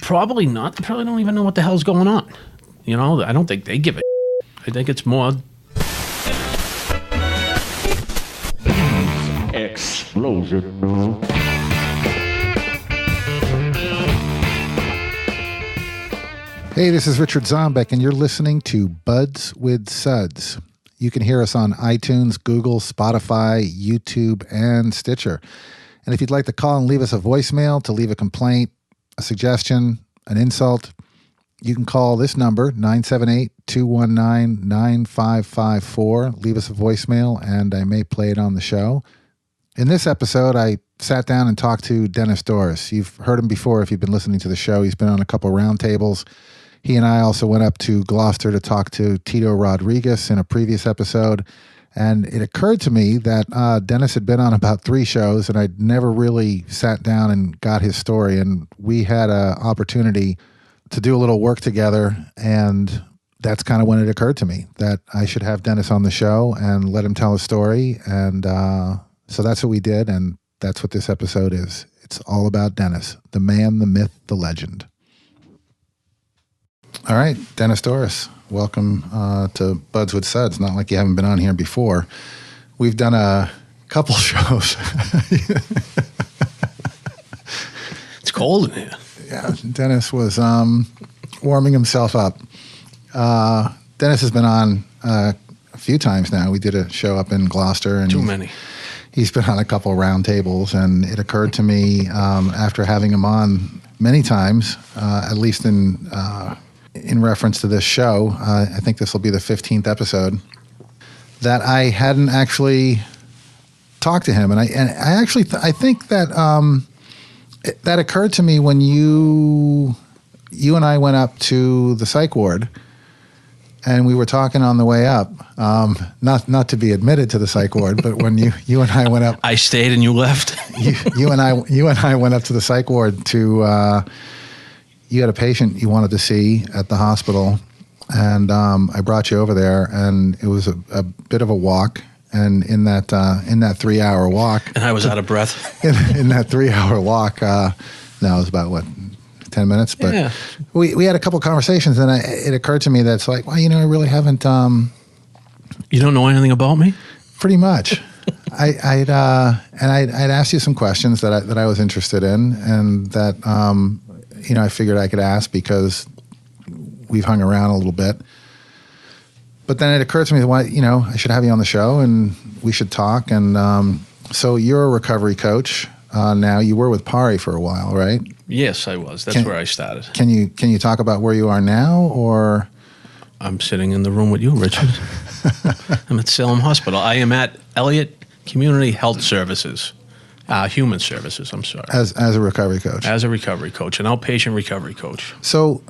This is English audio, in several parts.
Probably not. They probably don't even know what the hell's going on. You know, I don't think they give a I think it's more... Explosion. Hey, this is Richard Zombeck, and you're listening to Buds with Suds. You can hear us on iTunes, Google, Spotify, YouTube, and Stitcher. And if you'd like to call and leave us a voicemail to leave a complaint, a suggestion, an insult, you can call this number, 978-219-9554. Leave us a voicemail, and I may play it on the show. In this episode, I sat down and talked to Dennis Doris. You've heard him before if you've been listening to the show. He's been on a couple roundtables. He and I also went up to Gloucester to talk to Tito Rodriguez in a previous episode. And it occurred to me that Dennis had been on about 3 shows, and I'd never really sat down and got his story. And we had an opportunity to do a little work together, and that's kind of when it occurred to me that I should have Dennis on the show and let him tell his story. And so that's what we did, and that's what this episode is. It's all about Dennis, the man, the myth, the legend. All right, Dennis Doris, welcome to Buds with Suds. Not like you haven't been on here before. We've done a couple shows. It's cold in here. Yeah, Dennis was warming himself up. Dennis has been on a few times now. We did a show up in Gloucester. And Too many. He's been on a couple of roundtables, and it occurred to me after having him on many times, at least in reference to this show, I think this will be the 15th episode, that I hadn't actually talked to him. And I think that that occurred to me when you and I went up to the psych ward, and we were talking on the way up, not to be admitted to the psych ward, but when you and I went up, I stayed and you left. you and I went up to the psych ward to. You had a patient you wanted to see at the hospital, and I brought you over there, and it was a bit of a walk. And in that 3-hour walk, And I was out of breath. in that 3-hour walk, no, it was about 10 minutes. But Yeah. we had a couple conversations, and it occurred to me that it's like, well, I really haven't. You don't know anything about me? Pretty much. I'd asked you some questions that I was interested in, and that I figured I could ask because we've hung around a little bit. But then it occurred to me that I should have you on the show and we should talk. And so you're a recovery coach now. You were with Pari for a while, right? Yes, I was. That's where I started. Can you talk about where you are now, or? I'm sitting in the room with you, Richard. I'm at Salem Hospital. I am at Elliott Community Health Services. Human Services, I'm sorry. As a recovery coach. As a recovery coach, an outpatient recovery coach. So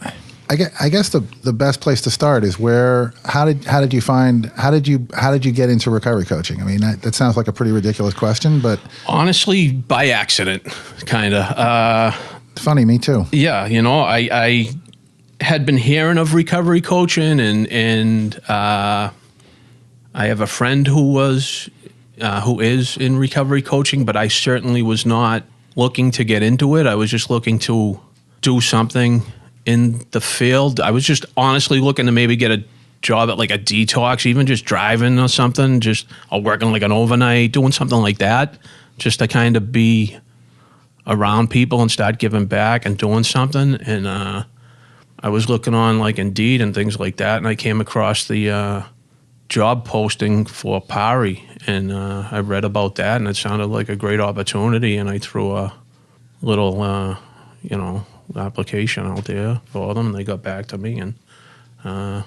I guess the best place to start is how did you get into recovery coaching? I mean, that sounds like a pretty ridiculous question, but honestly, by accident, kind of. Funny, me too. Yeah, I had been hearing of recovery coaching, and I have a friend who is in recovery coaching, but I certainly was not looking to get into it. I was just looking to do something in the field. I was just honestly looking to maybe get a job at like a detox, even just driving or something, or working like an overnight, doing something like that, just to kind of be around people and start giving back and doing something. And I was looking on like Indeed and things like that, and I came across the job posting for Pari, and I read about that, and it sounded like a great opportunity, and I threw a little, application out there for them, and they got back to me, and the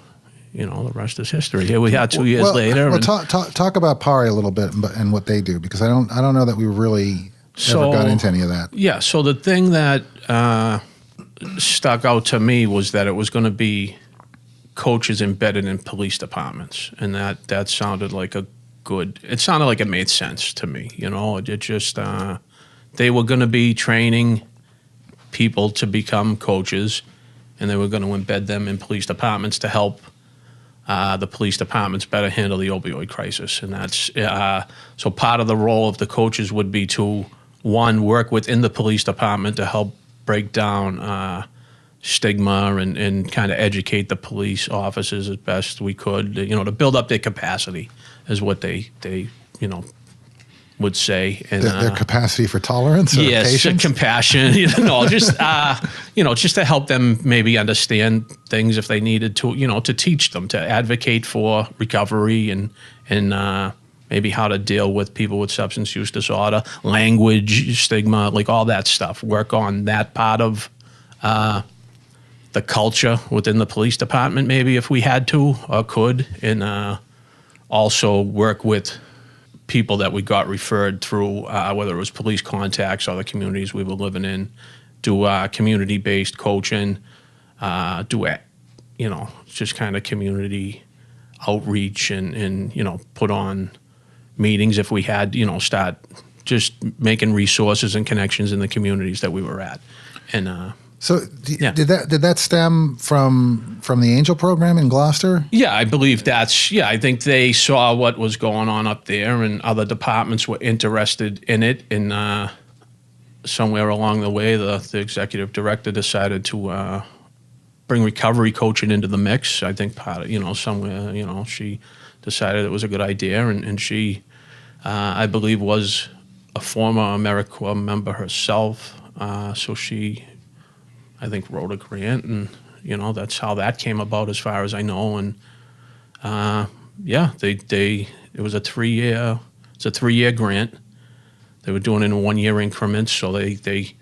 rest is history. Here we are 2 years later. Well, talk about Pari a little bit and what they do, because I don't know that we really ever got into any of that. Yeah. So the thing that stuck out to me was that it was going to be coaches embedded in police departments, and that sounded like it sounded like it made sense to me. It just they were going to be training people to become coaches, and they were going to embed them in police departments to help the police departments better handle the opioid crisis. And that's so part of the role of the coaches would be to, one, work within the police department to help break down stigma and kind of educate the police officers as best we could, to build up their capacity is what they would say. And their capacity for tolerance or yes, patience? Compassion, just to help them maybe understand things if they needed to, to teach them, to advocate for recovery and maybe how to deal with people with substance use disorder, language, stigma, like all that stuff. Work on that part of the culture within the police department, maybe if we had to or could, and also work with people that we got referred through, whether it was police contacts or the communities we were living in, do community-based coaching, just kind of community outreach and put on meetings if we had, start just making resources and connections in the communities that we were at. And so did that stem from the Angel program in Gloucester? Yeah, I believe I think they saw what was going on up there and other departments were interested in it. And somewhere along the way, the executive director decided to bring recovery coaching into the mix. I think part of, somewhere, she decided it was a good idea. And she, I believe, was a former AmeriCorps member herself. So she, I think, wrote a grant, and that's how that came about, as far as I know. And it was a 3-year grant. They were doing it in 1-year increments. So they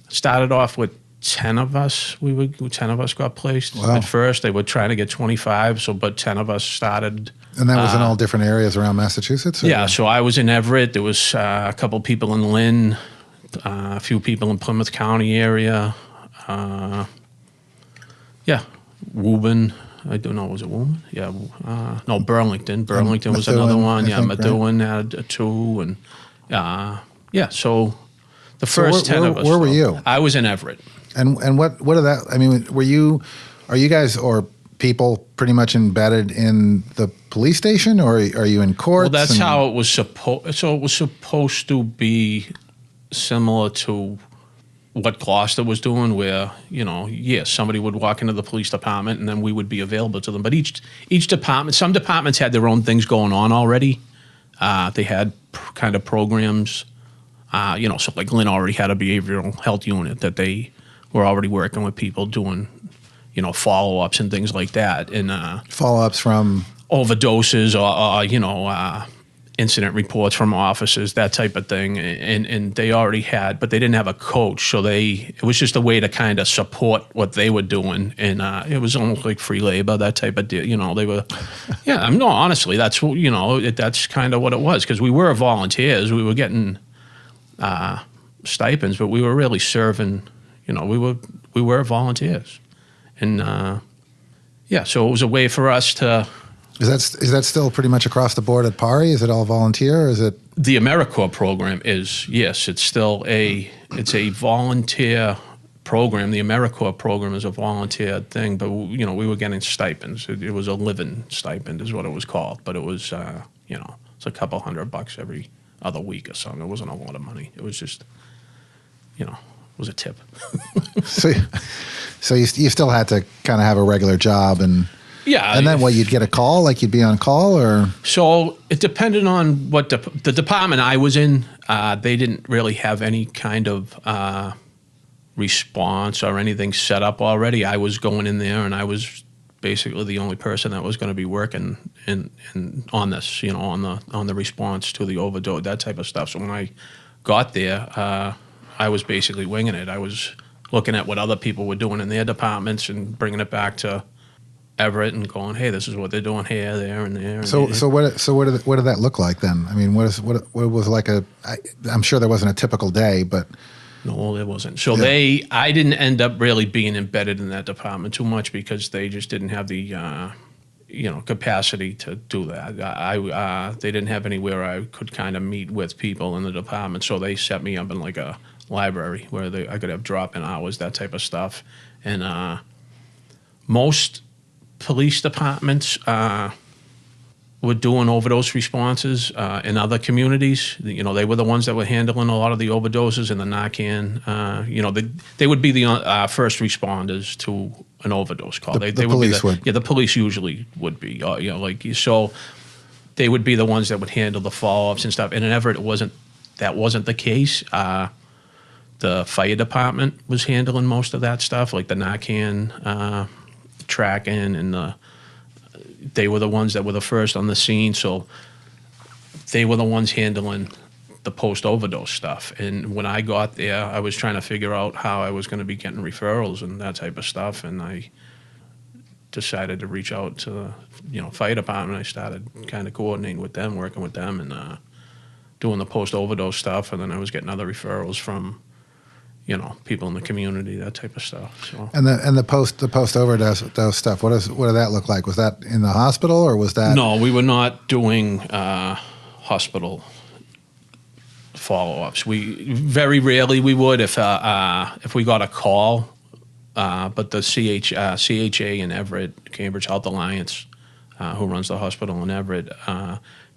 started off with 10 of us. 10 of us got placed. Wow. At first. They were trying to get 25. But 10 of us started. And that was in all different areas around Massachusetts? Or? Yeah. So I was in Everett. There was a couple people in Lynn, a few people in Plymouth County area. Woburn. I don't know. Was it Woburn? Yeah. No, Burlington. Burlington was another one. Yeah, Methuen had 2, and So the first 10 of us. Where were you? I was in Everett. And what are that? I mean, are you guys or people pretty much embedded in the police station, or are you in courts? Well, that's how it was supposed. So it was supposed to be similar to what Gloucester was doing, where somebody would walk into the police department and then we would be available to them. But each department, some departments had their own things going on already. They had kind of programs, so like Lynn already had a behavioral health unit that they were already working with people doing, follow-ups and things like that. And follow-ups from overdoses or incident reports from officers, that type of thing, and they already had, but they didn't have a coach, so it was just a way to kind of support what they were doing, and it was almost like free labor, that type of deal. They were, no, honestly, that's that's kind of what it was, because we were volunteers, we were getting stipends, but we were really serving, we were volunteers, and so it was a way for us to. Is that still pretty much across the board at PARI? Is it all volunteer, or is it? The AmeriCorps program is, yes, it's still a volunteer program. The AmeriCorps program is a volunteer thing, but we were getting stipends. It was a living stipend is what it was called, but it was it's a couple $100 every other week or something. It wasn't a lot of money. It was just it was a tip. so you still had to kind of have a regular job and. Yeah. And then you'd get a call, like you'd be on call, or? So it depended on what the department I was in, they didn't really have any kind of response or anything set up already. I was going in there and I was basically the only person that was going to be working on this, on the response to the overdose, that type of stuff. So when I got there, I was basically winging it. I was looking at what other people were doing in their departments and bringing it back to Everett and going, hey, this is what they're doing here, there, and there. So what did that look like then? I mean, what was like I'm sure there wasn't a typical day, but no, there wasn't. So I didn't end up really being embedded in that department too much because they just didn't have the capacity to do that. They didn't have anywhere I could kind of meet with people in the department, so they set me up in like a library where I could have drop-in hours, that type of stuff, and most police departments were doing overdose responses in other communities. You know, they were the ones that were handling a lot of the overdoses and the Narcan. You know, they would be the first responders to an overdose call. The police would. Yeah, the police usually would be. You know, like so, they would be the ones that would handle the follow-ups and stuff. And in Everett, that wasn't the case. The fire department was handling most of that stuff, like the Narcan tracking, and they were the ones that were the first on the scene. So they were the ones handling the post-overdose stuff. And when I got there, I was trying to figure out how I was going to be getting referrals and that type of stuff. And I decided to reach out to the fire department. I started kind of coordinating with them, working with them, and doing the post-overdose stuff. And then I was getting other referrals from people in the community, that type of stuff. So. And the post overdose stuff. What did that look like? Was that in the hospital, or was that? No, we were not doing hospital follow-ups. We very rarely we would if we got a call. But the CHA in Everett, Cambridge Health Alliance, who runs the hospital in Everett,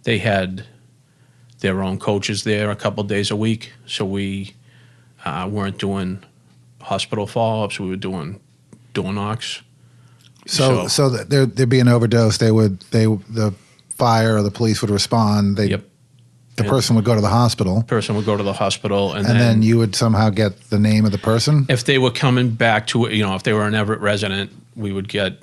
they had their own coaches there a couple days a week. So we weren't doing hospital follow-ups. We were doing door knocks. So there'd be an overdose. The fire or the police would respond. Yep. The person would go to the hospital. Person would go to the hospital, and then you would somehow get the name of the person. If they were coming back to if they were an Everett resident, we would get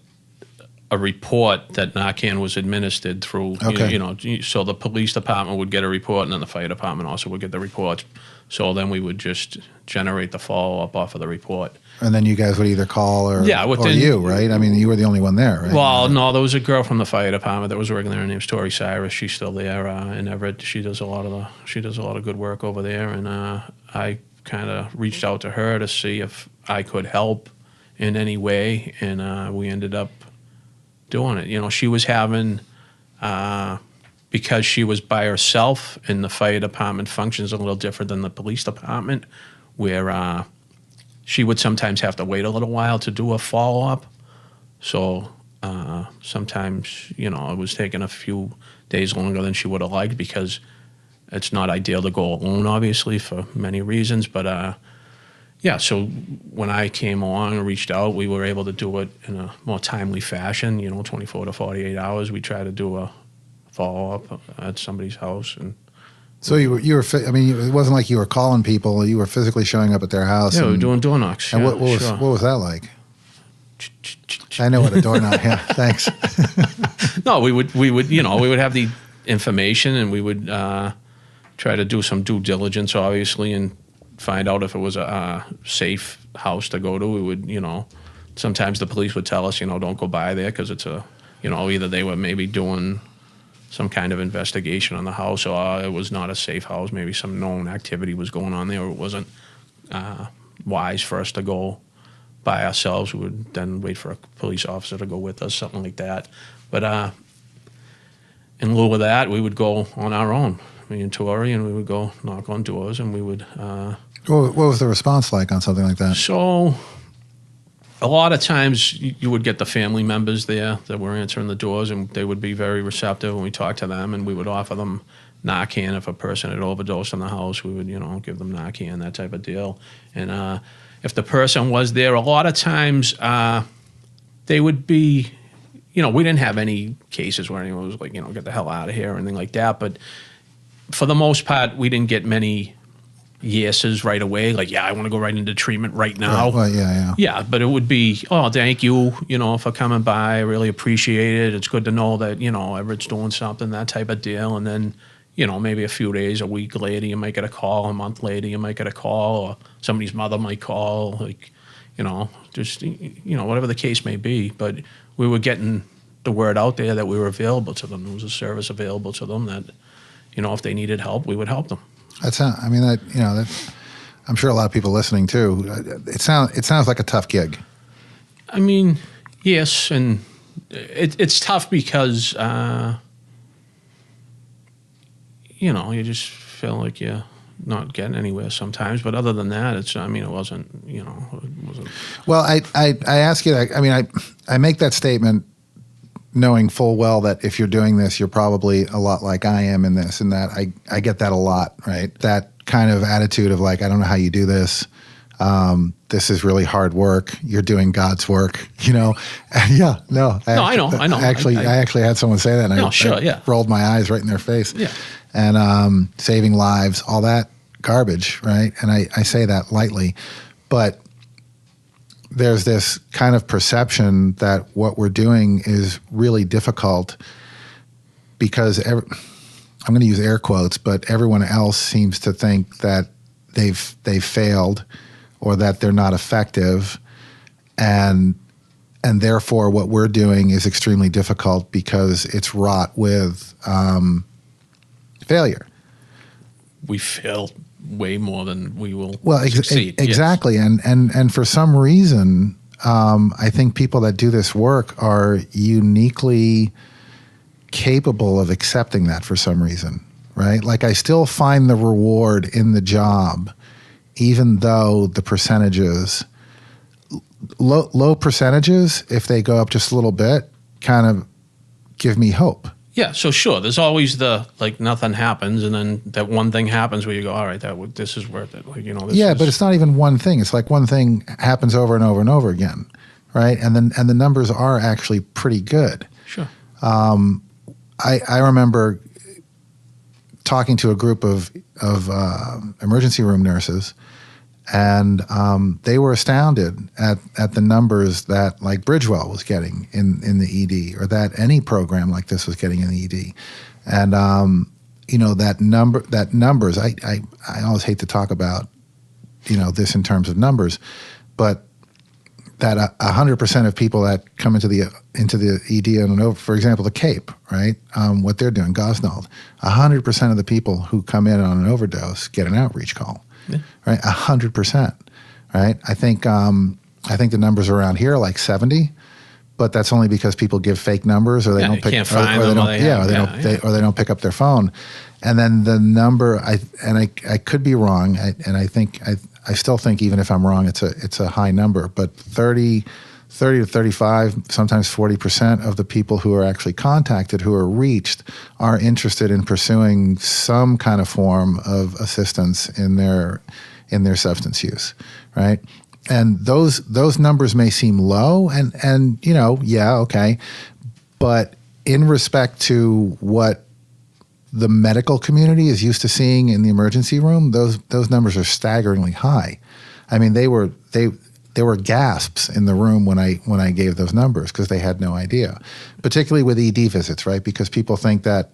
a report that Narcan was administered through. Okay. So the police department would get a report, and then the fire department also would get the reports. So then we would just generate the follow-up off of the report. And then you guys would either call or within, you, right? I mean, you were the only one there, right? Well, no, there was a girl from the fire department that was working there. Her name's Tori Cyrus. She's still there in Everett. She does a lot of good work over there. And I kind of reached out to her to see if I could help in any way, and we ended up doing it. She was having. Because she was by herself, and the fire department functions a little different than the police department, where she would sometimes have to wait a little while to do a follow-up. So sometimes, it was taking a few days longer than she would have liked, because it's not ideal to go alone, obviously, for many reasons. But, so when I came along and reached out, we were able to do it in a more timely fashion, 24 to 48 hours. We try to do a follow-up at somebody's house. And so you were it wasn't like you were calling people. You were physically showing up at their house. Yeah, we were doing door knocks. And what was that like? I know what a door knock. Yeah, thanks. No, we would we would have the information, and we would try to do some due diligence, obviously, and find out if it was a safe house to go to. We would, sometimes the police would tell us, don't go by there, because it's either they were maybe doing some kind of investigation on the house, or it was not a safe house. Maybe some known activity was going on there, or it wasn't wise for us to go by ourselves. We would then wait for a police officer to go with us, something like that. But in lieu of that, we would go on our own, me and Tori, and we would go knock on doors, and we would... What was the response like on something like that? So... a lot of times you would get the family members there that were answering the doors, and they would be very receptive when we talked to them, and we would offer them Narcan. If a person had overdosed in the house, we would, give them Narcan, that type of deal. And if the person was there, a lot of times they would be, we didn't have any cases where anyone was like, get the hell out of here or anything like that. But for the most part, we didn't get many yeses right away, like, I want to go right into treatment right now. Right. Well, yeah. Yeah, but it would be, thank you, for coming by. I really appreciate it. It's good to know that, Everett's doing something, that type of deal. And then, maybe a few days, a week later, you might get a call. A month later, you might get a call, or somebody's mother might call, like, just, whatever the case may be. But we were getting the word out there that we were available to them. There was a service available to them that, if they needed help, we would help them. I'm sure a lot of people listening too. It sounds like a tough gig. I mean, yes, and it's tough because you just feel like you're not getting anywhere sometimes. But other than that, it wasn't. It wasn't. Well, I ask you that. I make that statement knowing full well that if you're doing this, you're probably a lot like I am in this, and that I get that a lot, right? That kind of attitude of like, I don't know how you do this. This is really hard work. You're doing God's work, you know? And yeah, no. I know. I actually had someone say that, and I rolled my eyes right in their face. Yeah. And saving lives, all that garbage, right? And I say that lightly, but there's this kind of perception that what we're doing is really difficult because I'm going to use air quotes, but everyone else seems to think that they've failed or that they're not effective, and therefore what we're doing is extremely difficult because it's wrought with failure. We fail way more than we will succeed. Exactly. Yes. And for some reason, I think people that do this work are uniquely capable of accepting that for some reason, right? Like I still find the reward in the job, even though the percentages, low percentages, if they go up just a little bit, kind of give me hope. Yeah, so sure, there's always the, like, nothing happens, and then that one thing happens where you go, all right, this is worth it. Like, you know, but it's not even one thing. It's like one thing happens over and over and over again, right? And the numbers are actually pretty good. Sure. I remember talking to a group of emergency room nurses, and they were astounded at the numbers that like Bridgewell was getting in the ED, or that any program like this was getting in the ED. And you know, that numbers, I always hate to talk about, you know, this in terms of numbers, but that 100% of people that come into the ED and over, for example, the Cape, right? What they're doing, Gosnold, 100% of the people who come in on an overdose get an outreach call. Yeah. Right, 100%. Right, I think the numbers around here are like 70, but that's only because people give fake numbers, or they don't pick, or they don't pick up their phone. And then the number, I could be wrong, and I still think even if I'm wrong, it's a high number, but 30 to 35, sometimes 40% of the people who are actually contacted, who are reached, are interested in pursuing some kind of form of assistance in their substance use, right? And those numbers may seem low, and you know, yeah, okay, but in respect to what the medical community is used to seeing in the emergency room, those numbers are staggeringly high. I mean, there were gasps in the room when I gave those numbers, because they had no idea, particularly with ED visits, right? Because people think that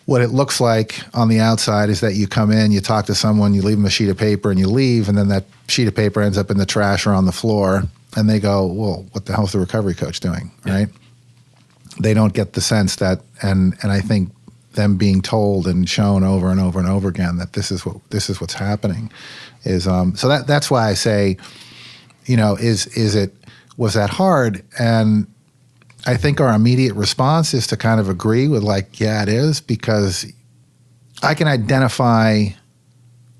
what it looks like on the outside is that you come in, you talk to someone, you leave them a sheet of paper, and you leave, and then that sheet of paper ends up in the trash or on the floor, and they go, well, what the hell is the recovery coach doing, right? They don't get the sense that, and I think them being told and shown over and over and over again that this is what's happening is so that's why I say, you know, was that hard? And I think our immediate response is to kind of agree with like, yeah, it is, because I can identify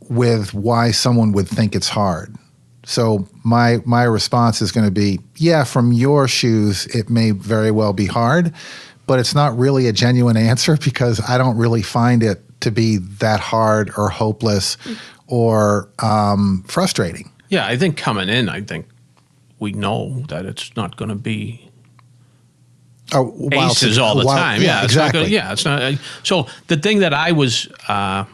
with why someone would think it's hard. So my response is going to be, yeah, from your shoes, it may very well be hard, but it's not really a genuine answer, because I don't really find it to be that hard or hopeless or frustrating. Yeah, I think coming in, I think we know that it's not going to be aces all the time. Yeah, exactly. It's not. So the thing that I was, I'm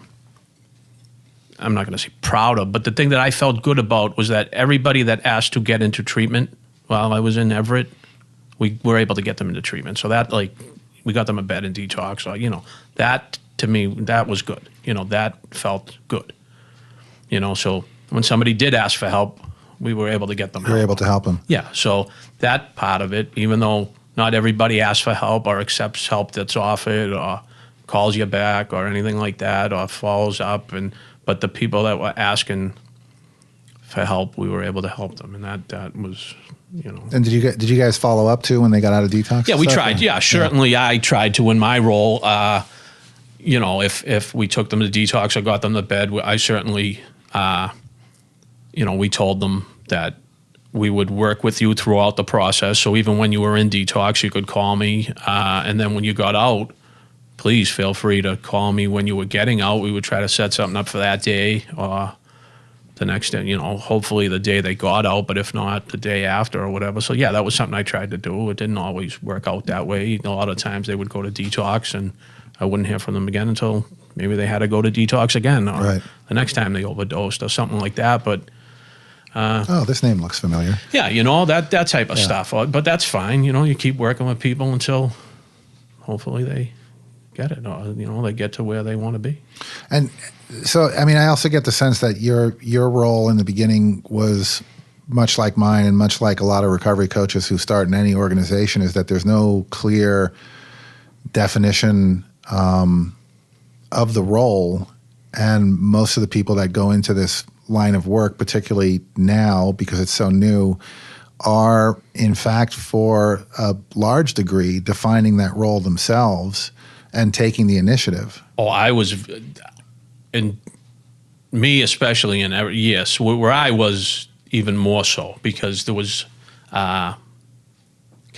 not going to say proud of, but the thing that I felt good about was that everybody that asked to get into treatment while I was in Everett, we were able to get them into treatment. So that, like, we got them a bed and detox. So, you know, that to me, that was good. You know, that felt good. You know, so when somebody did ask for help, we were able to get them help. You were able to help them. Yeah. So that part of it, even though not everybody asks for help or accepts help that's offered or calls you back or anything like that or follows up, but the people that were asking for help, we were able to help them, and that was, you know. And did you guys follow up too when they got out of detox? Yeah, we tried. Yeah, certainly. Yeah. I tried to in my role. You know, if we took them to detox or got them to bed, I certainly, you know, we told them that we would work with you throughout the process. So even when you were in detox, you could call me. And then when you got out, please feel free to call me when you were getting out. We would try to set something up for that day or the next day, hopefully the day they got out, but if not, the day after or whatever. So, yeah, that was something I tried to do. It didn't always work out that way. A lot of times they would go to detox, and I wouldn't hear from them again until maybe they had to go to detox again or the next time they overdosed or something like that. But this name looks familiar. Yeah, that type of stuff. But that's fine. You keep working with people until hopefully they get it or, they get to where they want to be. And so, I mean, I also get the sense that your role in the beginning was much like mine and much like a lot of recovery coaches who start in any organization, is that there's no clear definition of the role. And most of the people that go into this line of work, particularly now because it's so new, are in fact for a large degree defining that role themselves and taking the initiative. Oh, I was, and me especially, yes, where I was even more so, because there was kind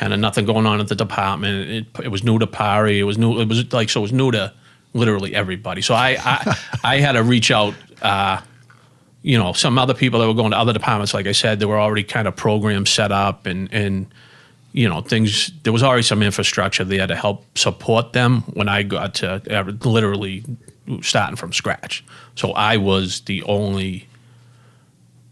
of nothing going on at the department. It was new to Pari. It was new. It was new to literally everybody. So I had to reach out. Some other people that were going to other departments, like I said, there were already kind of programs set up and things. There was already some infrastructure there to help support them when I got to literally starting from scratch. So I was the only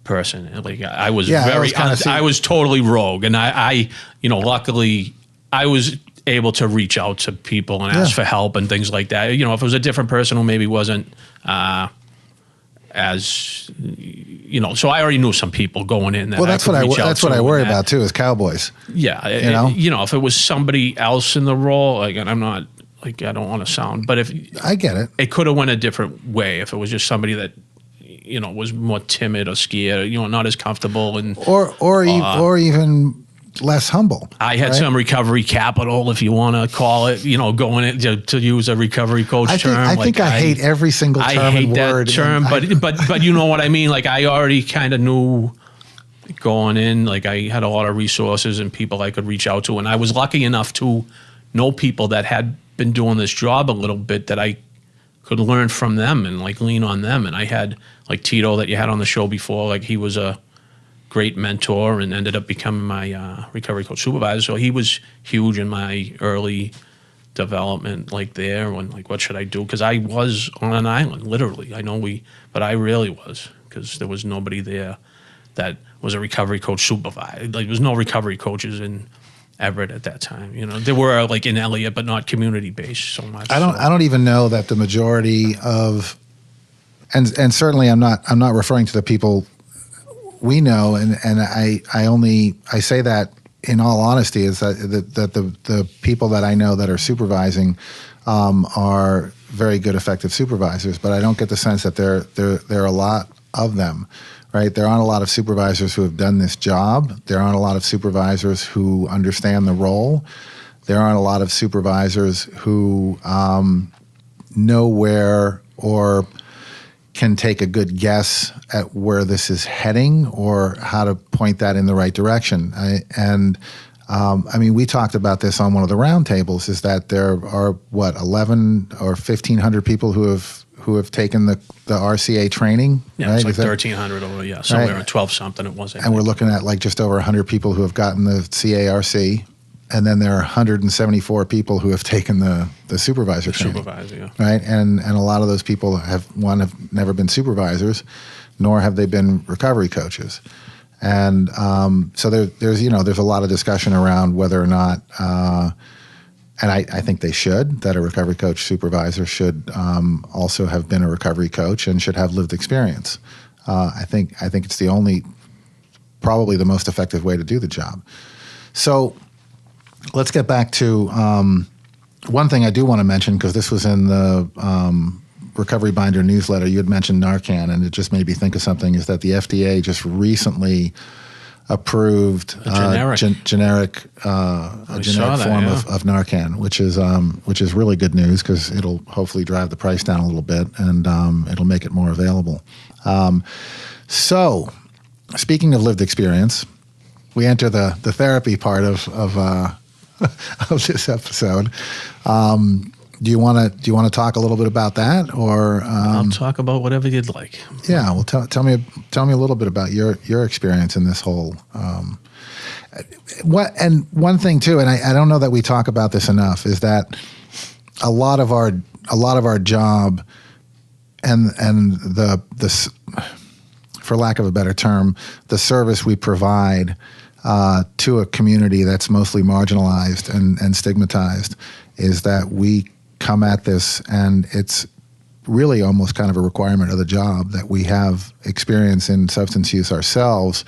person. Like I was I was totally rogue, and I luckily I was able to reach out to people and ask for help and things like that. If it was a different person who maybe wasn't as so I already knew some people going in. That's what I worry about too, is cowboys. Yeah, if it was somebody else in the role, and I'm not I don't want to sound, but if I get it, it could have went a different way. If it was just somebody that was more timid or scared, not as comfortable, and or even less humble. I had some recovery capital, if you want to call it, going in to use a recovery coach term. I think I hate every single term I hate and that word. term, but you know what I mean? Like I already kind of knew going in, like I had a lot of resources and people I could reach out to. And I was lucky enough to know people that had been doing this job a little bit that I could learn from them and like lean on them. And I had like Tito that you had on the show before, like he was a great mentor and ended up becoming my recovery coach supervisor. So he was huge in my early development, like there when like, what should I do? Because I was on an island, literally. But I really was, because there was nobody there that was a recovery coach supervisor. Like there was no recovery coaches in Everett at that time. There were like in Elliott, but not community based so much. I don't even know that the majority of, and certainly I'm not referring to the people we know, and I say that in all honesty, is that the people that I know that are supervising are very good, effective supervisors, but I don't get the sense that there are a lot of them, right? There aren't a lot of supervisors who have done this job. There aren't a lot of supervisors who understand the role. There aren't a lot of supervisors who know where or can take a good guess at where this is heading or how to point that in the right direction. We talked about this on one of the roundtables, is that there are 11 or 1,500 people who have taken the RCA training. Yeah, right? It's like 1,300 or somewhere in 12 something it was. And we're looking at like just over 100 people who have gotten the CARC. And then there are 174 people who have taken the supervisor training. Supervisor, yeah. Right? And a lot of those people have never been supervisors, nor have they been recovery coaches. And so there's a lot of discussion around whether or not, and I think they should, that a recovery coach supervisor should also have been a recovery coach and should have lived experience. I think it's probably the most effective way to do the job. So let's get back to one thing I do want to mention, because this was in the Recovery Binder newsletter. You had mentioned Narcan, and it just made me think of something, is that the FDA just recently approved a generic form of Narcan, which is really good news, because it'll hopefully drive the price down a little bit, and it'll make it more available. So speaking of lived experience, we enter the therapy part of of this episode. Do you want to talk a little bit about that, or I'll talk about whatever you'd like. Yeah, well, tell me a little bit about your experience in this whole. One thing too, and I don't know that we talk about this enough, is that a lot of our job and the for lack of a better term, the service we provide to a community that's mostly marginalized and stigmatized is that we come at this, and it's really almost kind of a requirement of the job that we have experience in substance use ourselves.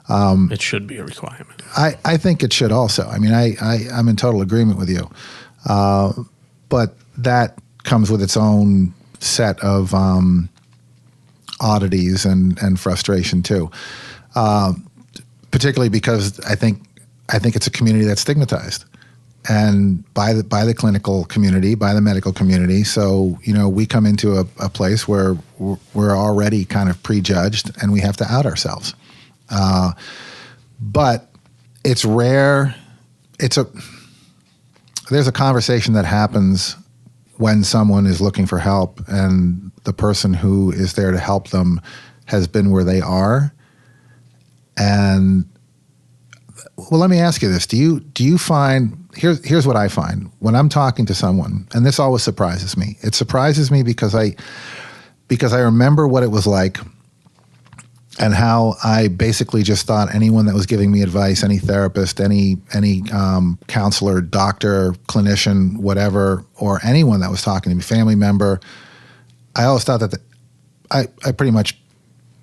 It should be a requirement. I think it should also. I mean, I'm in total agreement with you. But that comes with its own set of oddities and frustration too. Particularly because I think it's a community that's stigmatized, and by the clinical community, by the medical community. So, we come into a place where we're already kind of prejudged, and we have to out ourselves. But it's rare. There's a conversation that happens when someone is looking for help, and the person who is there to help them has been where they are. And well, let me ask you this: Do you find here's what I find when I'm talking to someone, and this always surprises me. It surprises me because I remember what it was like, and how I basically just thought anyone that was giving me advice, any therapist, any counselor, doctor, clinician, whatever, or anyone that was talking to me, family member, I always thought that I pretty much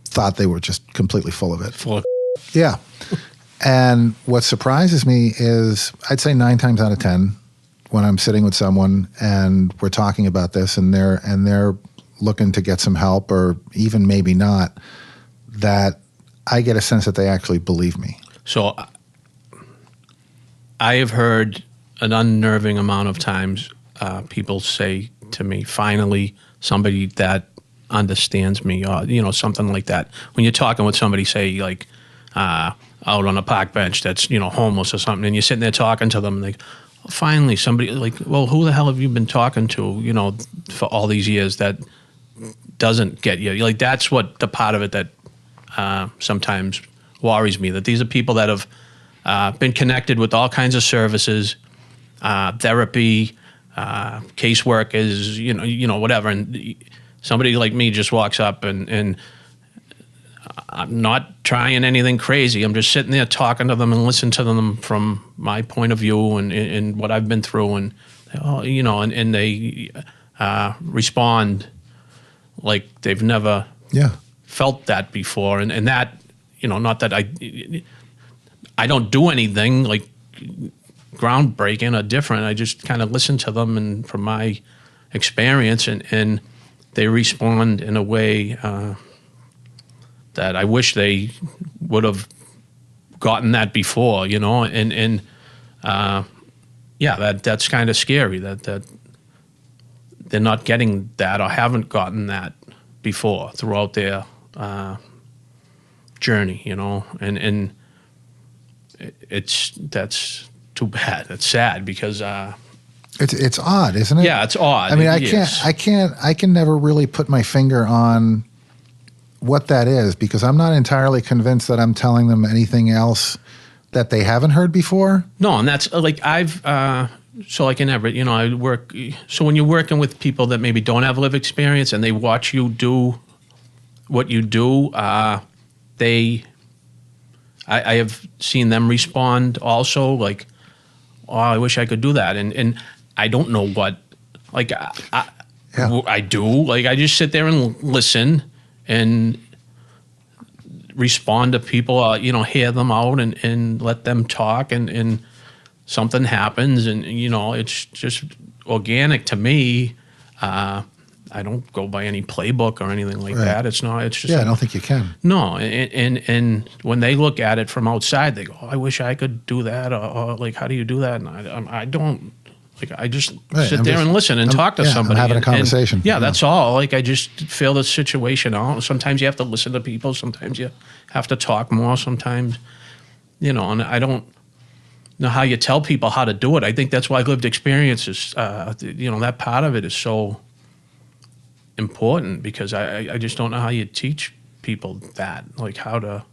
thought they were just completely full of it. Yeah. And what surprises me is, I'd say 9 times out of 10, when I'm sitting with someone and we're talking about this, and they're looking to get some help, or even maybe not, that I get a sense that they actually believe me. So I have heard an unnerving amount of times people say to me, finally, somebody that understands me, or something like that. When you're talking with somebody, say like out on a park bench that's homeless or something, and you're sitting there talking to them, and like, finally somebody, like, well, who the hell have you been talking to, for all these years that doesn't get you? Like, that's what the part of it that sometimes worries me, that these are people that have been connected with all kinds of services, therapy, caseworkers, whatever, and somebody like me just walks up and I'm not trying anything crazy. I'm just sitting there talking to them and listening to them from my point of view and what I've been through, and and they respond like they've never felt that before, and that, not that I don't do anything like groundbreaking or different. I just kind of listen to them, and from my experience, and they respond in a way that I wish they would have gotten that before, that's kind of scary that they're not getting that, or haven't gotten that before throughout their journey, and that's too bad. It's sad because it's odd, isn't it? Yeah, it's odd. I mean, I can never really put my finger on what that is, because I'm not entirely convinced that I'm telling them anything else that they haven't heard before. No, and that's like so like in Everett, I work. So when you're working with people that maybe don't have lived experience, and they watch you do what you do, I have seen them respond also, like, oh, I wish I could do that, and I don't know what, like, I do, like, I just sit there and listen and respond to people, hear them out and let them talk, and something happens, and it's just organic to me. I don't go by any playbook or anything like that. It's not. It's just. Yeah, I don't think you can. No, and when they look at it from outside, they go, oh, "I wish I could do that," or like, "How do you do that?" And I don't. Like, I just sit there and listen and talk to somebody. I'm having a conversation. And that's all. Like, I just feel the situation out. Sometimes you have to listen to people. Sometimes you have to talk more. Sometimes and I don't know how you tell people how to do it. I think that's why lived experience is, that part of it is so important, because I just don't know how you teach people that, like how to,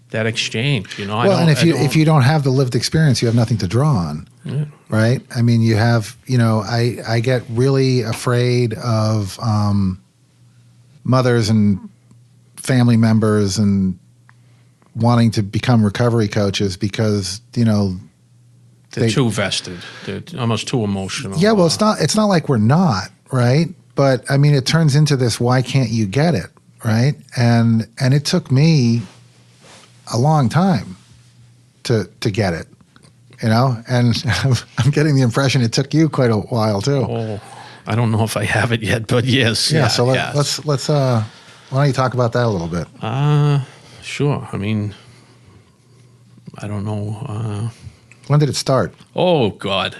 that exchange, Well, and if you don't have the lived experience, you have nothing to draw on, right? I mean, you have, I get really afraid of mothers and family members and wanting to become recovery coaches because, they're too vested. They're almost too emotional. Yeah, well, it's not like we're not, right? But I mean, it turns into this, why can't you get it, right? And it took me a long time to get it, and I'm getting the impression it took you quite a while too. Oh, I don't know if I have it yet, but yes. Yeah. So let's why don't you talk about that a little bit? Sure. I mean, I don't know. When did it start? Oh God,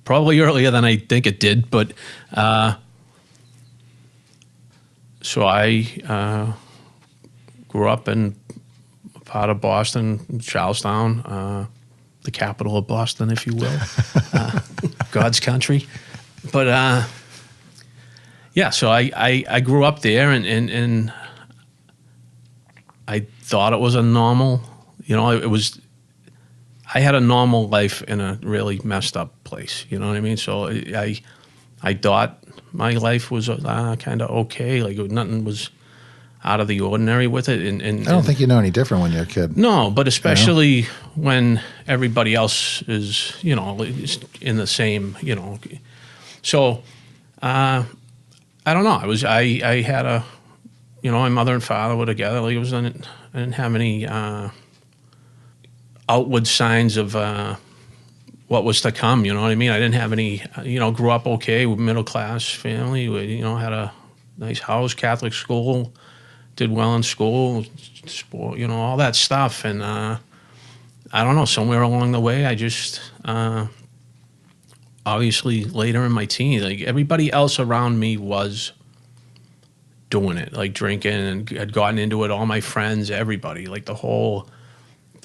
probably earlier than I think it did, but so I grew up in part of Boston, Charlestown, the capital of Boston, if you will, God's country. But so I grew up there, and I thought it was a normal, it was. I had a normal life in a really messed up place. You know what I mean? So I thought my life was kind of okay. Like nothing was out of the ordinary with it. And I don't think you know any different when you're a kid. No, but especially when everybody else is, in the same, So I don't know. I had a, my mother and father were together. Like I didn't have any outward signs of what was to come. You know what I mean? I didn't have any. Grew up okay with middle class family. We, had a nice house, Catholic school. Did well in school, sport, all that stuff. And I don't know, somewhere along the way, I just, obviously later in my teens, like everybody else around me was doing it, like drinking, and had gotten into it. All my friends, everybody, like the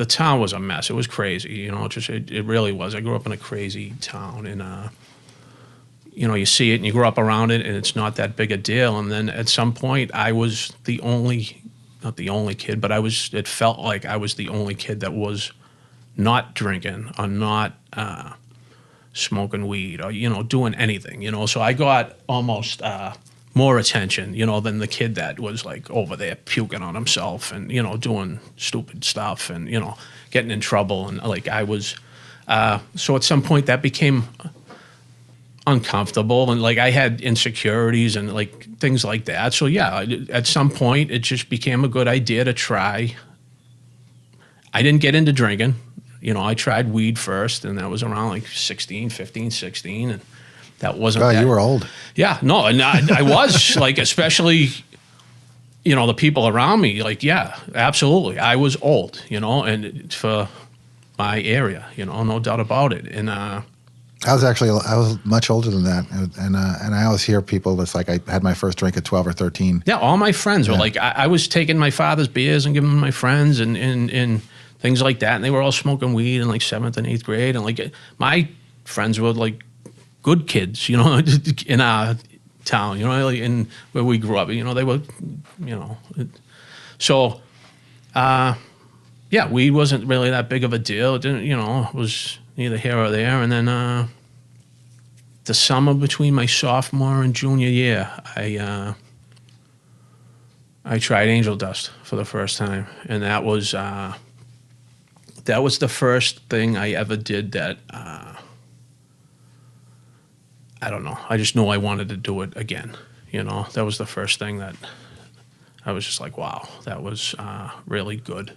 town was a mess. It was crazy, it really was. I grew up in a crazy town, and, you see it and you grow up around it, and it's not that big a deal. And then at some point, I was not the only kid, but it felt like I was the only kid that was not drinking or not smoking weed or, doing anything, So I got almost more attention, than the kid that was like over there puking on himself and, doing stupid stuff and, getting in trouble. And like I was, so at some point that became uncomfortable, and like I had insecurities and like things like that. So yeah, at some point it just became a good idea to try. I didn't get into drinking. I tried weed first, and that was around like 15, 16, and that wasn't God, you were old. Yeah, no, and I was like, especially, the people around me, like, yeah, absolutely. I was old, and for my area, no doubt about it. And I was much older than that, and I always hear people that's like I had my first drink at 12 or 13. Yeah, all my friends were like, I was taking my father's beers and giving them to my friends and things like that, and they were all smoking weed in like 7th and 8th grade, and like my friends were like good kids, in our town, like in where we grew up, they were, so weed wasn't really that big of a deal. It didn't, it was neither here or there. And then the summer between my sophomore and junior year, I tried angel dust for the first time, and that was the first thing I ever did that I don't know. I just knew I wanted to do it again. That was the first thing that I was just like, wow, that was really good.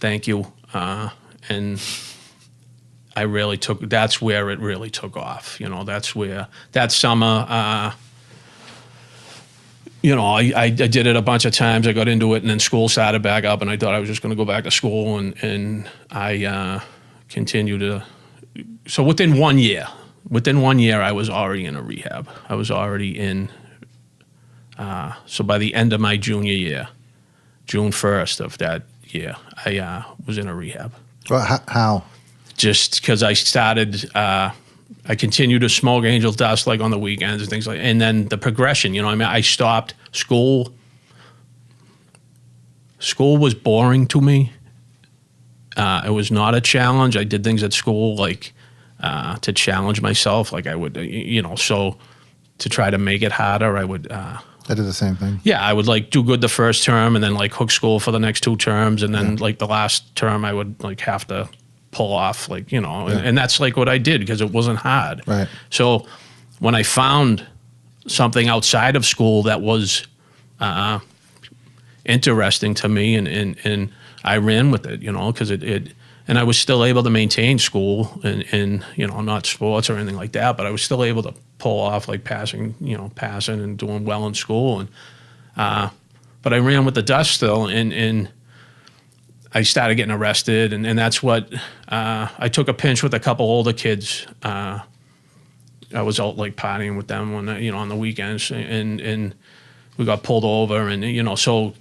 Thank you. And I really that's where it really took off. That's where that summer, I did it a bunch of times. I got into it, and then school started back up, and I thought I was just going to go back to school, and I continued to. So within 1 year, I was already in a rehab. I was already in. So by the end of my junior year, June 1st of that year, I was in a rehab. Well, how? Just because I started, I continued to smoke angel dust like on the weekends and things like, and then the progression, you know, I mean, I stopped school. School was boring to me. It was not a challenge. I did things at school like to challenge myself. Like I would, you know, so to try to make it harder, I would. I did the same thing. Yeah, I would like do good the first term and then like hook school for the next 2 terms. And then like the last term I would like have to pull off, like, you know, and that's like what I did because it wasn't hard. Right. So when I found something outside of school that was interesting to me and I ran with it, you know, because it and I was still able to maintain school and, you know, not sports or anything like that, but I was still able to pull off like passing and doing well in school. And, but I ran with the dust still and I started getting arrested and that's what, I took a pinch with a couple older kids. I was out like partying with them when, you know, on the weekends and we got pulled over and, you know, so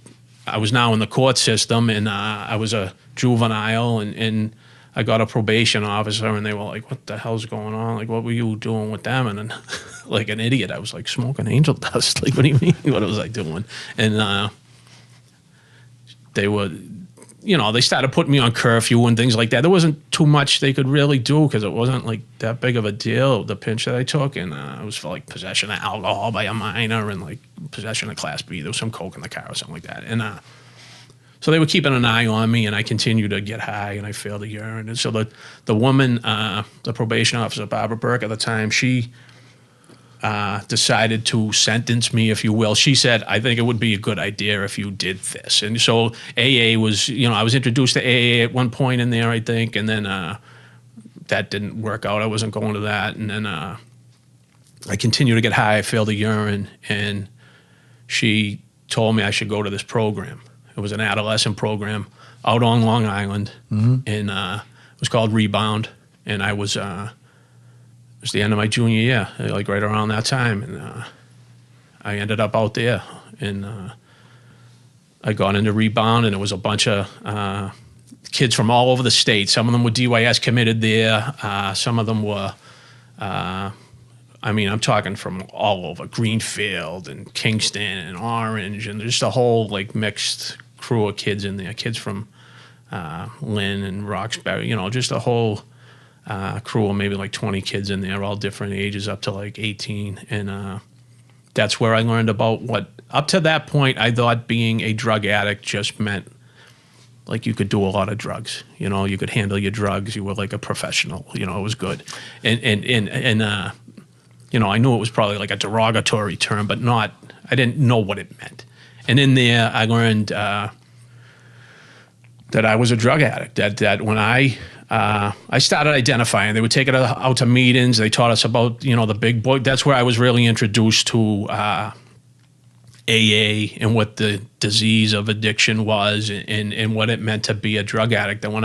I was now in the court system and I was a juvenile and I got a probation officer and they were like, what the hell's going on? Like, what were you doing with them? And then like an idiot, I was like smoking angel dust. Like, what do you mean? What was I doing? And they were, you know, they started putting me on curfew and things like that. There wasn't too much they could really do because it wasn't like that big of a deal, the pinch that I took. And it was for like possession of alcohol by a minor and like possession of Class B. There was some coke in the car or something like that. And so they were keeping an eye on me and I continued to get high and I failed the urine. And so the woman, the probation officer, Barbara Burke at the time, she decided to sentence me, if you will. She said, I think it would be a good idea if you did this. And so AA was, you know, I was introduced to AA at one point in there, I think, and then that didn't work out. I wasn't going to that. And then I continued to get high. I failed the urine. And she told me I should go to this program. It was an adolescent program out on Long Island. And it was called Rebound. And I was... it was the end of my junior year, like right around that time. And I ended up out there and I got into Rebound and it was a bunch of kids from all over the state. Some of them were DYS committed there. Some of them were, I mean, I'm talking from all over, Greenfield and Kingston and Orange and just a whole like mixed crew of kids in there. Kids from Lynn and Roxbury, you know, just a whole... crew of maybe like 20 kids in there, all different ages up to like 18. And that's where I learned about what, up to that point, I thought being a drug addict just meant like you could do a lot of drugs. You know, you could handle your drugs. You were like a professional. You know, it was good. And you know, I knew it was probably like a derogatory term, but not, I didn't know what it meant. And in there, I learned that I was a drug addict, that when I started identifying. They would take it out to meetings. They taught us about, you know, the big boy. That's where I was really introduced to AA and what the disease of addiction was and what it meant to be a drug addict. And when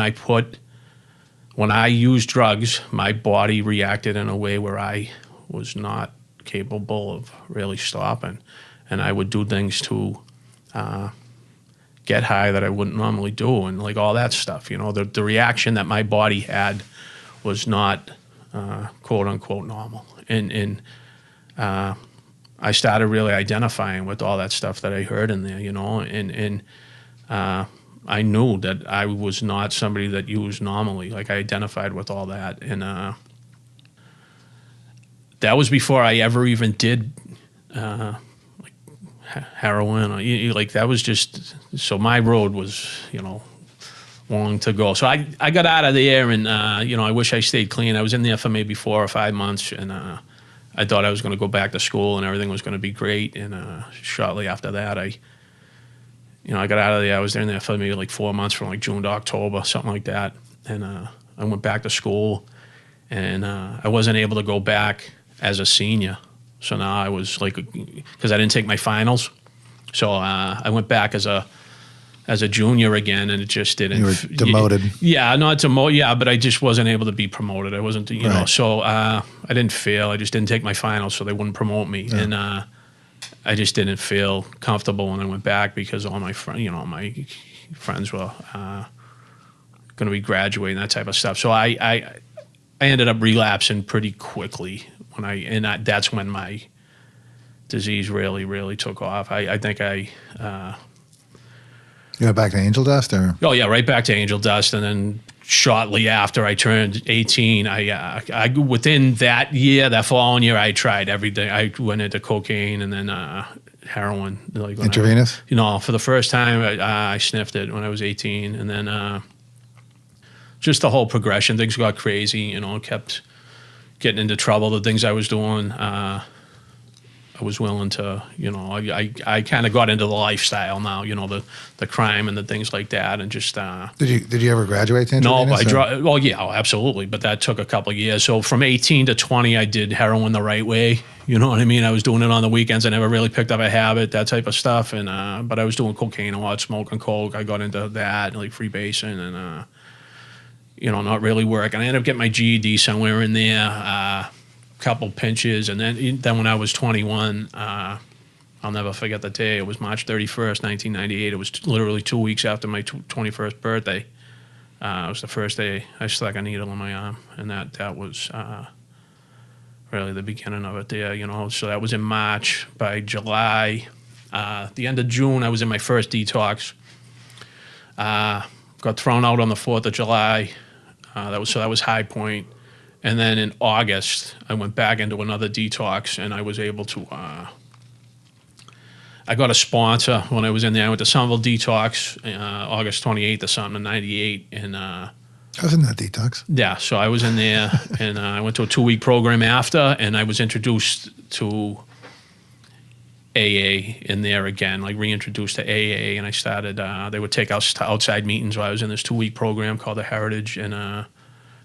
I used drugs, my body reacted in a way where I was not capable of really stopping. And I would do things to get high that I wouldn't normally do and like all that stuff. You know, the reaction that my body had was not quote unquote normal. And I started really identifying with all that stuff that I heard in there, you know, and I knew that I was not somebody that used normally. Like I identified with all that. And that was before I ever even did heroin or like that was just, so my road was, you know, long to go. So I got out of there and, you know, I wish I stayed clean. I was in there for maybe 4 or 5 months and I thought I was going to go back to school and everything was going to be great. And shortly after that, I got out of there. I was in there for maybe like 4 months from like June to October, something like that. And I went back to school and I wasn't able to go back as a senior. So now I was like, because I didn't take my finals. So I went back as a junior again, and it just didn't. You were demoted. Yeah, not demoted. Yeah, but I just wasn't able to be promoted. I wasn't, you know. So I didn't fail. I just didn't take my finals, so they wouldn't promote me. Yeah. And I just didn't feel comfortable when I went back because all my my friends were going to be graduating, that type of stuff. So I ended up relapsing pretty quickly that's when my disease really took off. I think You went back to Angel Dust, or? Oh yeah, right back to Angel Dust, and then shortly after I turned 18, I within that year, that following year, I tried everything. I went into cocaine and then heroin. Like Intravenous? For the first time, I sniffed it when I was 18, and then just the whole progression. Things got crazy. Kept getting into trouble. The things I was doing. I was willing to, I kind of got into the lifestyle now, the crime and the things like that, and just. Did you ever graduate to intravenous? No, well, yeah, absolutely, but that took a couple of years. So from 18 to 20, I did heroin the right way. You know what I mean? I was doing it on the weekends. I never really picked up a habit, that type of stuff, and but I was doing cocaine a lot, smoking coke. I got into that, like freebasing, and not really working. I ended up getting my GED somewhere in there. Couple pinches, and then when I was 21, I'll never forget the day. It was March 31st, 1998. It was literally 2 weeks after my 21st birthday. It was the first day I stuck a needle in my arm, and that was really the beginning of it there, So that was in March. By July, the end of June, I was in my first detox. Got thrown out on the 4th of July. That was high point. And then in August, I went back into another detox, and I was able to. I got a sponsor when I was in there. I went to Somerville Detox, August 28th or something, in '98, and. I was in that detox. Yeah, so I was in there, and I went to a 2-week program after, and I was introduced to AA in there again, like reintroduced to AA, and I started. They would take us to outside meetings while I was in this 2-week program called the Heritage, and.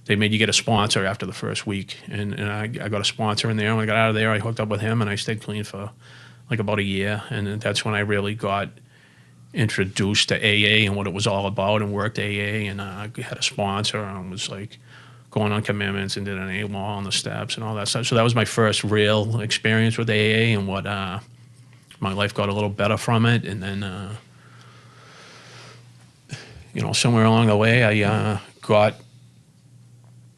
They made you get a sponsor after the first week, and I got a sponsor in there. When I got out of there, I hooked up with him, and I stayed clean for like about a year, and that's when I really got introduced to AA and what it was all about, and worked AA, and I had a sponsor, and was like going on commitments and did an AA wall on the steps and all that stuff. So that was my first real experience with AA, and what my life got a little better from it, and then somewhere along the way, I got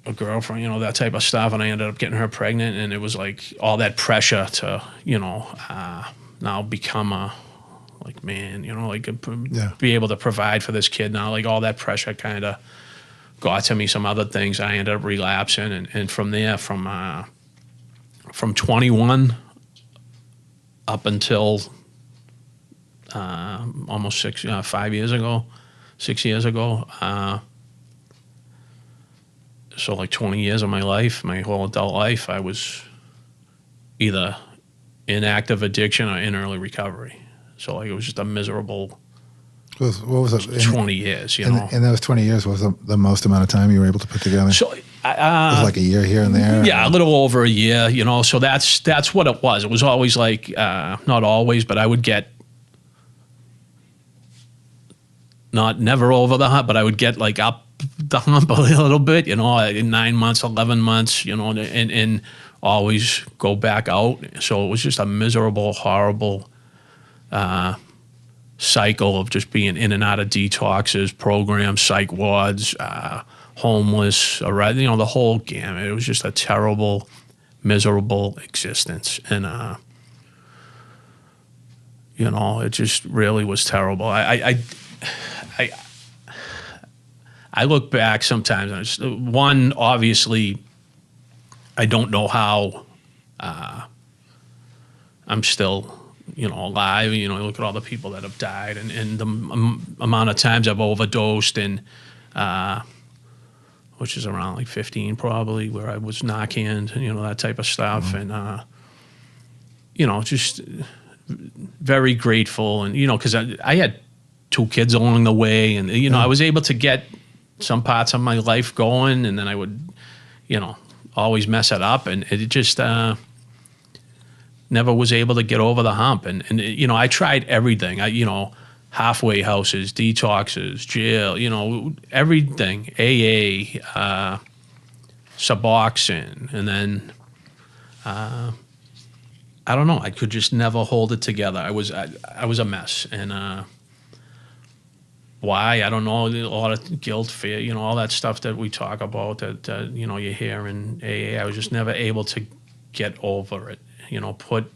a girlfriend, that type of stuff, and I ended up getting her pregnant, and it was like all that pressure to, now become a, like, man, be able to provide for this kid now, like all that pressure kind of got to me. Some other things, I ended up relapsing, and from there, from 21 up until almost 6 years ago, so like 20 years of my life, my whole adult life, I was either in active addiction or in early recovery. So like it was just a miserable What was it? 20 years, In those 20 years, was the most amount of time you were able to put together? So it was like a year here and there? Yeah, a little over a year, So that's what it was. It was always like, not always, but I would get never over the hump, but I would get like up the hump a little bit, in 9 months, 11 months, and always go back out. So it was just a miserable, horrible cycle of just being in and out of detoxes, programs, psych wards, homeless, the whole gamut. It was just a terrible, miserable existence. And, it just really was terrible. I look back sometimes, and one, obviously, I don't know how I'm still, alive. Look at all the people that have died, and the amount of times I've overdosed, and which is around like 15 probably, where I was Narcan, that type of stuff. Mm-hmm. And, just very grateful. And, because I had 2 kids along the way, and, I was able to get some parts of my life going, and then I would, always mess it up, and it just never was able to get over the hump. And I tried everything. Halfway houses, detoxes, jail, everything, AA, Suboxone, and then I don't know. I could just never hold it together. I was a mess, and why, I don't know. A lot of guilt, fear, you know, all that stuff that we talk about that you know, you hear in AA. I was just never able to get over it. You know, put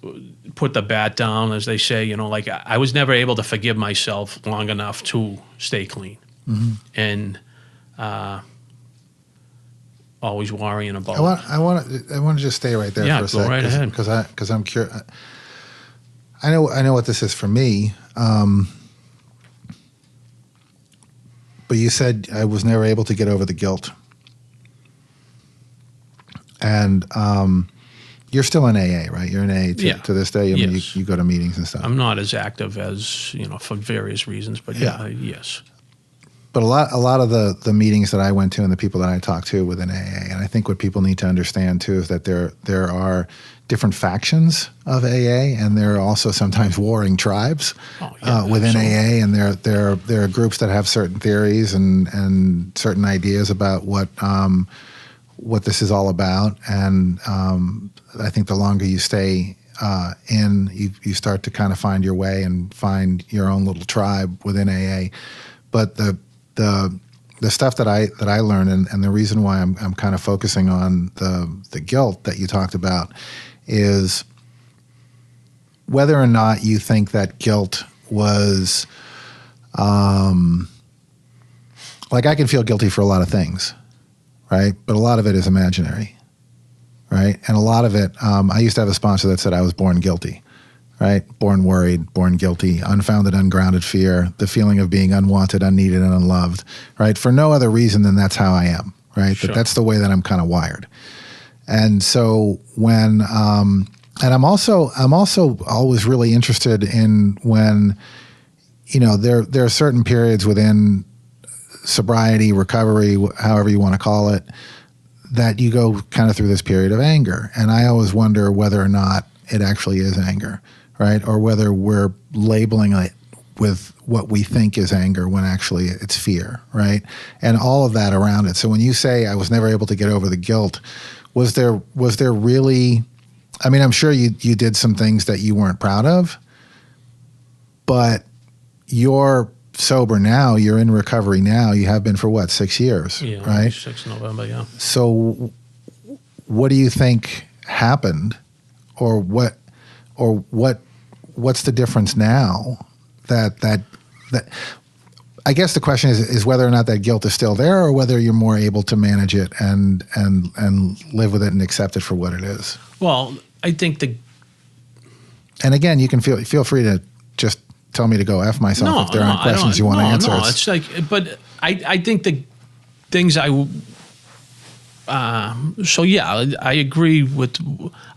the bat down, as they say. You know, like I was never able to forgive myself long enough to stay clean, and always worrying about. I want to just stay right there for a second. Go right ahead. Because I'm curious. I know what this is for me. But you said I was never able to get over the guilt. And you're still in AA, right? You're in AA to this day. I mean, you go to meetings and stuff. I'm not as active as, you know, for various reasons, but yes. But a lot of the meetings that I went to and the people that I talked to within AA, and I think what people need to understand too is that there are different factions of AA, and there are also sometimes warring tribes within AA, and there are groups that have certain theories and certain ideas about what this is all about. And I think the longer you stay you start to kind of find your way and find your own little tribe within AA. But the stuff that I learned, and the reason why I'm kind of focusing on the guilt that you talked about, is whether or not you think that guilt was, like, I can feel guilty for a lot of things, right? But a lot of it is imaginary, right? And a lot of it, I used to have a sponsor that said I was born guilty, right? Born worried, born guilty, unfounded, ungrounded fear, the feeling of being unwanted, unneeded, and unloved, right? For no other reason than that's how I am, right? Sure. That's the way that I'm kind of wired. And so when, and I'm also always really interested in when, you know, there are certain periods within sobriety, recovery, however you want to call it, that you go kind of through this period of anger. And I always wonder whether or not it actually is anger, right? Or whether we're labeling it with what we think is anger when actually it's fear, right? And all of that around it. So when you say I was never able to get over the guilt, was there really, I mean, I'm sure you did some things that you weren't proud of, but you're sober now, you're in recovery now, you have been for what, 6 years, right? 6 November, yeah. So what do you think happened, or what's the difference now that I guess the question is whether or not that guilt is still there, or whether you're more able to manage it and live with it and accept it for what it is. Well, I think and again, you can feel free to just tell me to go F myself if there aren't questions you want to answer. No, it's like, but I think the things so yeah, I agree with,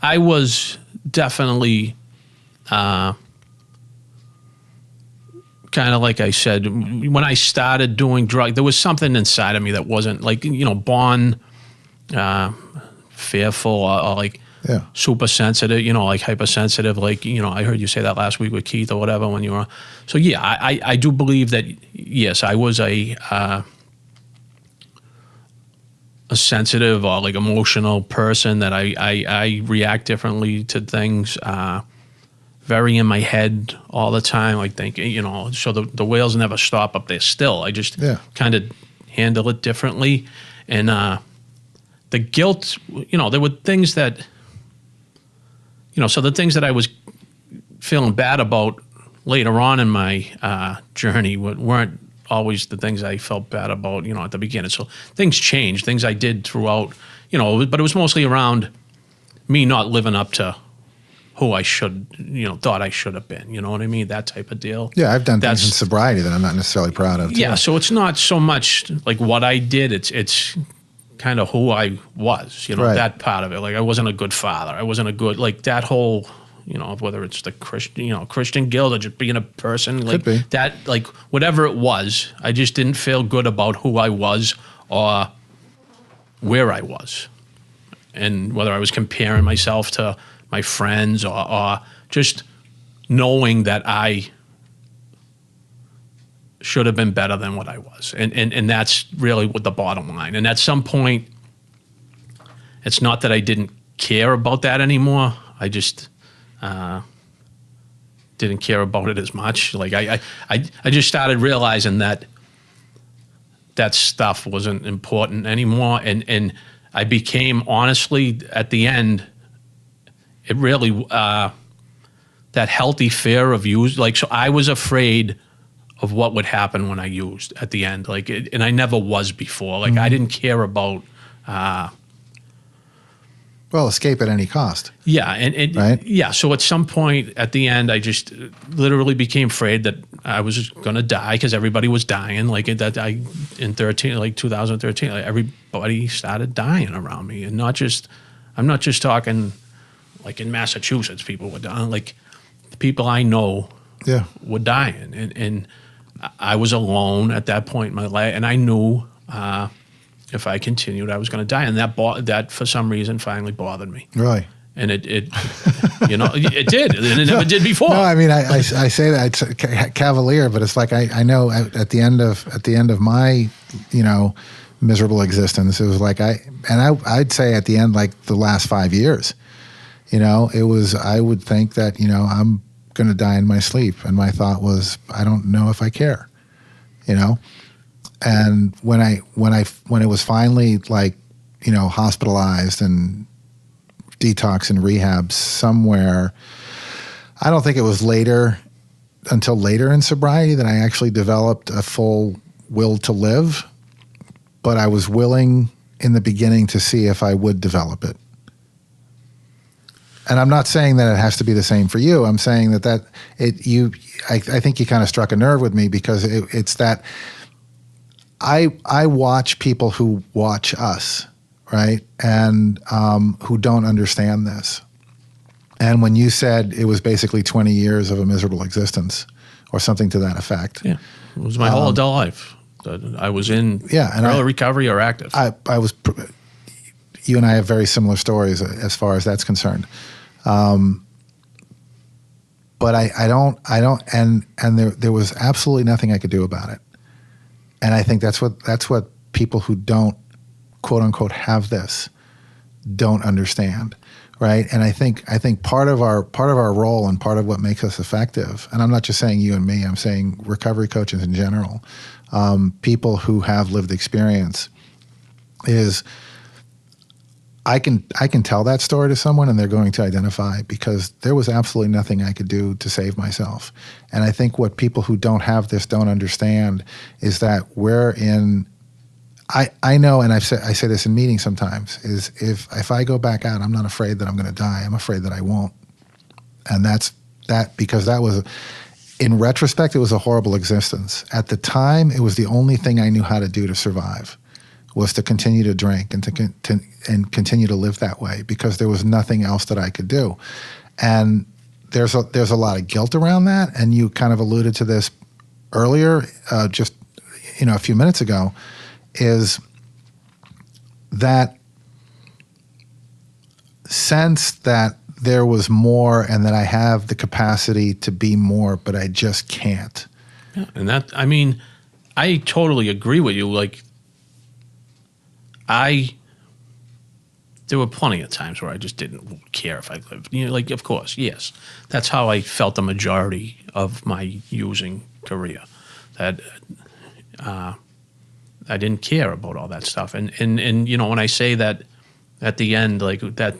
I was definitely, kind of like I said, when I started doing drugs, there was something inside of me that wasn't, like, you know, born fearful or like super sensitive, you know, like hypersensitive, like, you know, I heard you say that last week with Keith or whatever when you were, so yeah, I do believe that, yes, I was a sensitive or like emotional person, that I react differently to things, very in my head all the time, like thinking, you know, so the whales never stop up there still. I just kind of handle it differently. And the guilt, you know, there were things that, you know, so the things that I was feeling bad about later on in my journey weren't always the things I felt bad about, you know, at the beginning. So things changed, things I did throughout, you know, but it was mostly around me not living up to who I should, you know, thought I should have been, you know what I mean? That type of deal. Yeah, I've done things in sobriety that I'm not necessarily proud of, too. Yeah, so it's not so much like what I did, it's kind of who I was, you know, that part of it. Like, I wasn't a good father. I wasn't a good, like, that whole, you know, whether it's the Christian, you know, Christian guilt or just being a person, like that, like, whatever it was, I just didn't feel good about who I was or where I was. And whether I was comparing myself to my friends or just knowing that I should have been better than what I was. And that's really what the bottom line. And at some point, it's not that I didn't care about that anymore. I just didn't care about it as much. Like I just started realizing that stuff wasn't important anymore, and I became, honestly, at the end, it really that healthy fear of use. Like, so I was afraid of what would happen when I used at the end. Like, and I never was before. Like, I didn't care about. Well, escape at any cost. Yeah, and right? Yeah. So at some point at the end, I just literally became afraid that I was going to die because everybody was dying. Like in 2013, like everybody started dying around me, and I'm not just talking like in Massachusetts, people were dying. Like the people I know, were dying, and I was alone at that point in my life, and I knew. If I continued, I was going to die, and that for some reason finally bothered me. Really, and it you know, it did, and it never did before. No, I mean, I say that it's cavalier, but it's like I know at the end of my, you know, miserable existence, it was like I'd say at the end, like the last 5 years, you know, it was, I would think that, you know, I'm going to die in my sleep, and my thought was, I don't know if I care, you know. And when it was finally, like, you know, hospitalized and detox and rehab somewhere, I don't think it was until later in sobriety that I actually developed a full will to live. But I was willing in the beginning to see if I would develop it. And I'm not saying that it has to be the same for you. I'm saying I think you kind of struck a nerve with me, because it's that. I watch people who watch us, right, and who don't understand this. And when you said it was basically 20 years of a miserable existence, or something to that effect, it was my whole adult life. I was in early recovery or active. I was. You and I have very similar stories as far as that's concerned. But I don't, and there was absolutely nothing I could do about it. And I think that's what people who don't, quote unquote, have this don't understand, right? And I think part of our role and part of what makes us effective, and I'm not just saying you and me, I'm saying recovery coaches in general, people who have lived experience, is I can tell that story to someone and they're going to identify, because there was absolutely nothing I could do to save myself. And I think what people who don't have this don't understand is that I know, and I say this in meetings sometimes, is if I go back out, I'm not afraid that I'm going to die. I'm afraid that I won't. And because that was, in retrospect, it was a horrible existence. At the time, it was the only thing I knew how to do to survive, was to continue to drink and to continue to live that way, because there was nothing else that I could do. And there's a lot of guilt around that, and you kind of alluded to this earlier, just, you know, a few minutes ago, is that sense that there was more and that I have the capacity to be more, but I just can't. Yeah, and that, I mean, I totally agree with you. Like, there were plenty of times where I just didn't care if I lived. You know, like, of course, yes. That's how I felt the majority of my using career. That I didn't care about all that stuff. And you know, when I say that at the end, like that,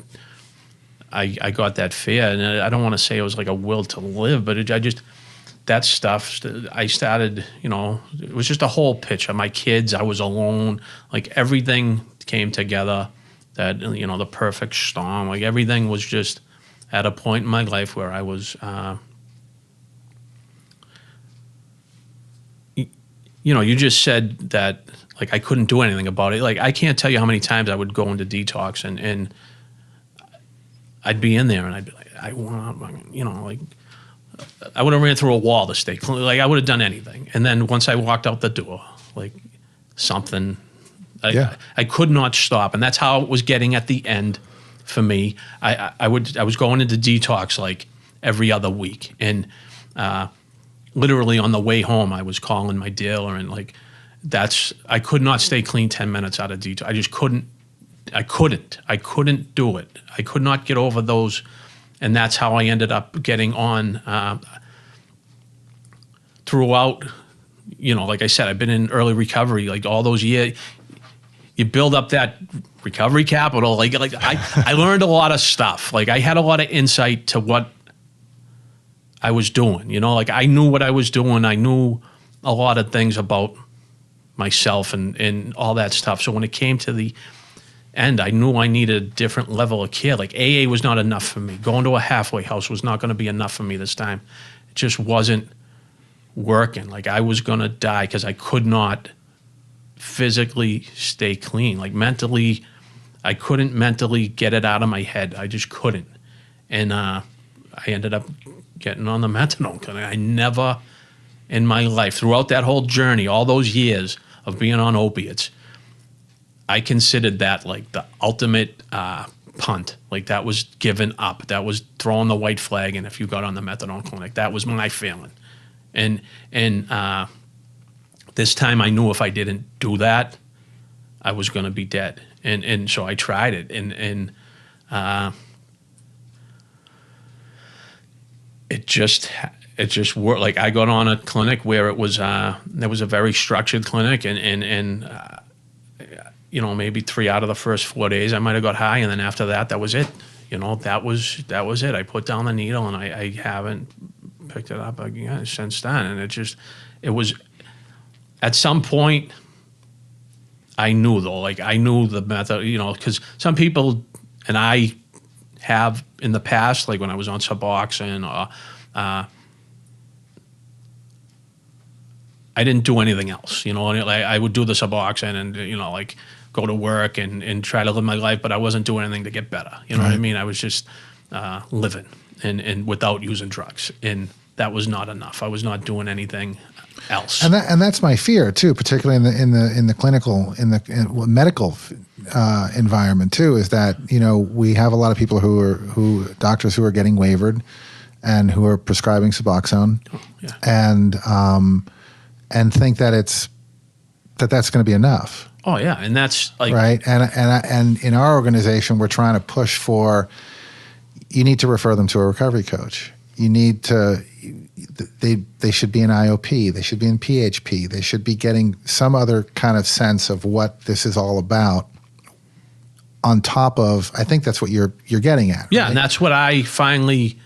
I got that fear, and I don't want to say it was like a will to live, but that stuff, I started, you know, it was just a whole picture. My kids, I was alone, like everything came together, that, you know, the perfect storm, like everything was just at a point in my life where I was, you know, you just said that, like, I couldn't do anything about it. Like, I can't tell you how many times I would go into detox and I'd be in there and I'd be like, I want, you know, like, I would have ran through a wall to stay clean. Like, I would have done anything. And then once I walked out the door, like, something, I could not stop. And that's how it was getting at the end for me. I was going into detox like every other week. And literally on the way home, I was calling my dealer, and like, I could not stay clean 10 minutes out of detox. I just couldn't couldn't do it. I could not get over those, and that's how I ended up getting on throughout. Like I said, I've been in early recovery like all those years. You build up that recovery capital. Like I learned a lot of stuff. Like I had a lot of insight to what I was doing. Like I knew what I was doing. I knew a lot of things about myself and all that stuff. So when it came to the end, I knew I needed a different level of care. Like AA was not enough for me. Going to a halfway house was not going to be enough for me this time. It just wasn't working. Like I was going to die because I could not physically stay clean. Like mentally, I couldn't mentally get it out of my head. I just couldn't. And I ended up getting on the methadone clinic. I never in my life, throughout that whole journey, all those years of being on opiates, I considered that like the ultimate punt. Like that was giving up. That was throwing the white flag in if you got on the methadone clinic. That was my feeling. And this time I knew if I didn't do that, I was going to be dead. And so I tried it. And it just worked. Like I got on a clinic where it was there was a very structured clinic, and maybe 3 out of the first 4 days I might have got high, and then after that, that was it. That was it. I put down the needle, and I haven't picked it up again since then. And it was at some point I knew though, like I knew the method, because some people, and I have in the past, like when I was on Suboxone, I didn't do anything else, I would do the Suboxone and, like go to work and try to live my life, but I wasn't doing anything to get better. You know what I mean? I was just living and without using drugs. And that was not enough. I was not doing anything else. And that's my fear too, particularly in the clinical, medical environment too, is that, we have a lot of people doctors who are getting waivered and who are prescribing Suboxone and think that that's going to be enough. Oh yeah. And that's like, right. And in our organization, we're trying to push for, you need to refer them to a recovery coach. You need to, they should be in IOP. They should be in PHP. They should be getting some other kind of sense of what this is all about on top of, I think that's what you're getting at. Yeah. Right? And that's what I finally,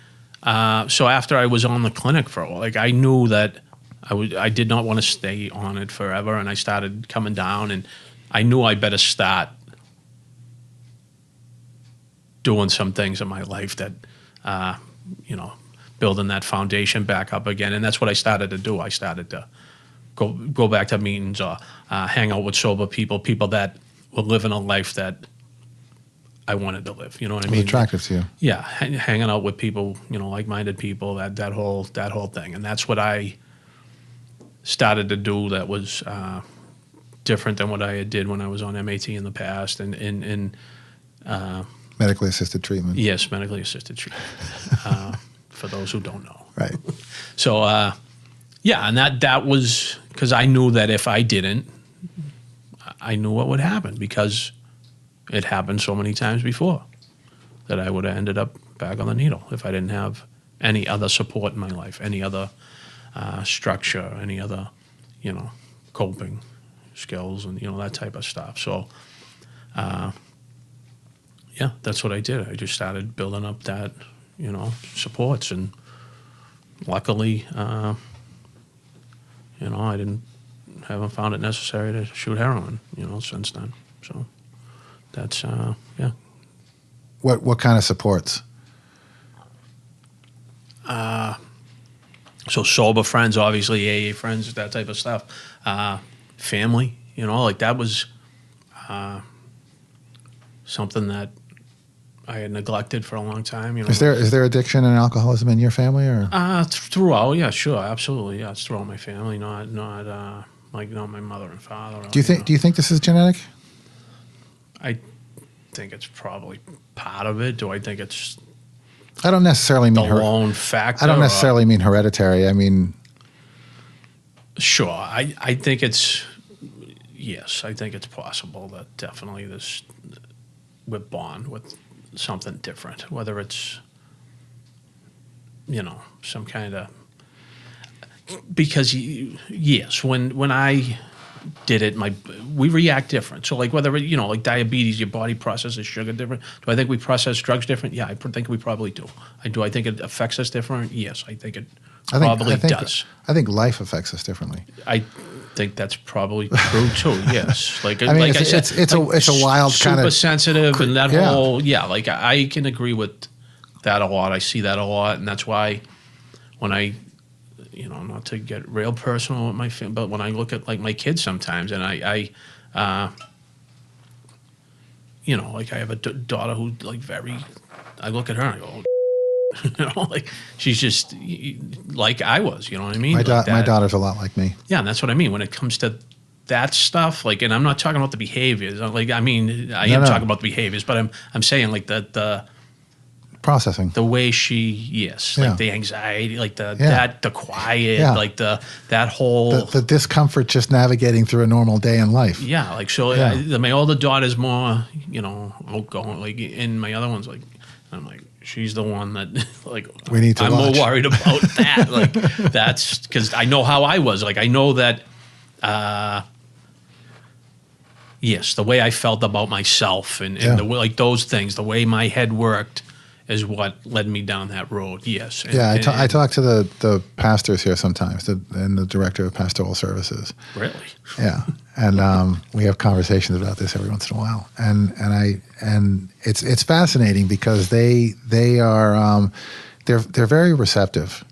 so after I was on the clinic for a while, like I knew that I did not want to stay on it forever. And I started coming down, and I knew I better start doing some things in my life that, building that foundation back up again. And that's what I started to do. I started to go back to meetings or hang out with sober people that were living a life that I wanted to live. You know what I mean? Attractive to you. Yeah. Hanging out with people, like-minded people, that whole thing. And that's what I started to do that was different than what I did when I was on MAT in the past. And medically assisted treatment. Yes, medically assisted treatment. For those who don't know. Right. So, and that was because I knew that if I didn't, I knew what would happen, because it happened so many times before that I would have ended up back on the needle if I didn't have any other support in my life, any other structure, any other, coping skills and, that type of stuff. So, that's what I did. I just started building up that, supports, and luckily, I haven't found it necessary to shoot heroin, since then. So that's, What kind of supports? So sober friends, obviously AA friends, that type of stuff. Family, like that was something that I had neglected for a long time. Is there addiction and alcoholism in your family, or? Throughout, yeah, sure, absolutely, yeah. It's throughout my family, not my mother and father. Do you think this is genetic? I think it's probably part of it. Do I think it's? I don't necessarily mean the lone factor. I don't necessarily mean hereditary. I mean, sure. I think it's yes. I think it's possible that definitely this we're born with something different, whether it's, some kind of, because yes, when I did it, we react different. So like whether, like diabetes, your body processes sugar different. Do I think we process drugs different? Yeah, I think we probably do. Do I think it affects us different? Yes, I think it probably does. I think life affects us differently. I think that's probably true too. Yes, like I mean, like I said, it's a wild kind of super sensitive, and that whole like I can agree with that a lot. I see that a lot, and that's why when I, not to get real personal with my family, but when I look at like my kids sometimes, and I like I have a daughter who like I look at her and I go, like she's just like I was, you know what I mean? My daughter's a lot like me. Yeah, and that's what I mean when it comes to that stuff. Like, and I'm not talking about the behaviors. Like, I mean, I am talking about the behaviors, but I'm saying like the processing, the way she, like the anxiety, like the quiet, like that whole the discomfort just navigating through a normal day in life. Yeah, like so. My older daughter's more, outgoing. Like, and my other one's like, I'm like, she's the one that like we need to. I'm watch. more worried about that. Like that's because I know how I was. Like I know that. Yes, the way I felt about myself and the way, like those things, the way my head worked is what led me down that road. Yes. And, I talk to the pastors here sometimes, and the director of pastoral services. Really? Yeah, and we have conversations about this every once in a while, and it's fascinating because they are they're very receptive,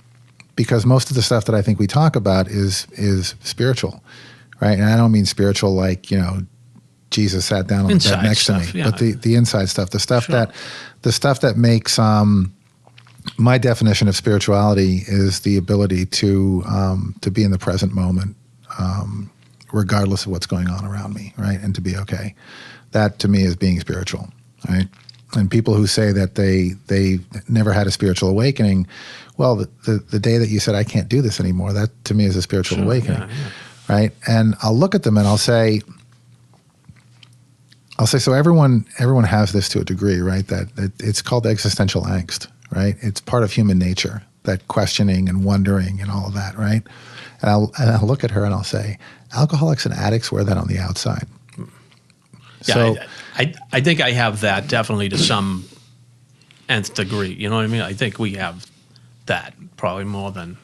because most of the stuff that I think we talk about is spiritual, right? And I don't mean spiritual like Jesus sat down on the bed next to me, but the inside stuff, the stuff that makes my definition of spirituality is the ability to be in the present moment, regardless of what's going on around me, right? And to be okay. That to me is being spiritual, right? And people who say that they never had a spiritual awakening, well, the day that you said I can't do this anymore, that to me is a spiritual awakening, right? And I'll look at them and I'll say, so everyone has this to a degree, right? That it's called existential angst, right? It's part of human nature, that questioning and wondering and all of that, right? And I'll look at her and I'll say, alcoholics and addicts wear that on the outside. Yeah, so I think I have that definitely to some nth degree. You know what I mean? I think we have that probably more than.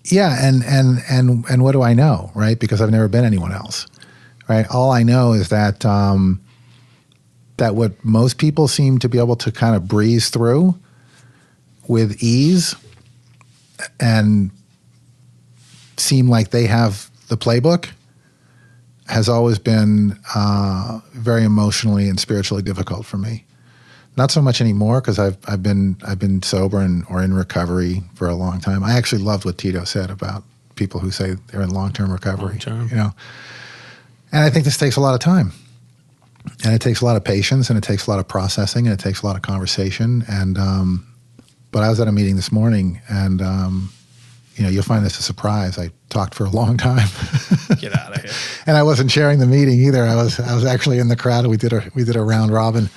Yeah, and what do I know, right? Because I've never been anyone else. Right. All I know is that that what most people seem to be able to kind of breeze through with ease and seem like they have the playbook has always been very emotionally and spiritually difficult for me. Not so much anymore because I've been sober or in recovery for a long time. I actually loved what Tito said about people who say they're in long-term recovery. And I think this takes a lot of time, and it takes a lot of patience, and it takes a lot of processing, and it takes a lot of conversation. And but I was at a meeting this morning, and you'll find this a surprise. I talked for a long time. Get out of here! And I wasn't sharing the meeting either. I was actually in the crowd. And we did a round robin,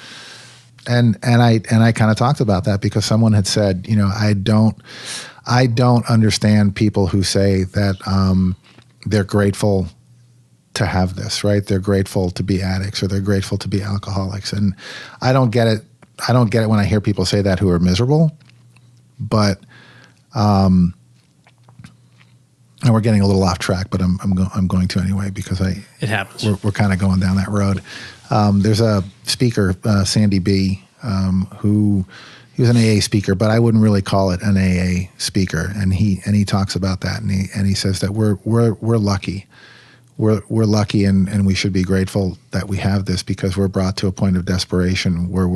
and I kind of talked about that because someone had said, I don't understand people who say that they're grateful to have this, right? They're grateful to be addicts or they're grateful to be alcoholics. And I don't get it. I don't get it when I hear people say that who are miserable, but, and we're getting a little off track, but I'm going to anyway, because it happens. We're kind of going down that road. There's a speaker, Sandy B, who he was an AA speaker, but I wouldn't really call it an AA speaker. And he talks about that. And he says that we're lucky. We're lucky and we should be grateful that we have this, because we're brought to a point of desperation where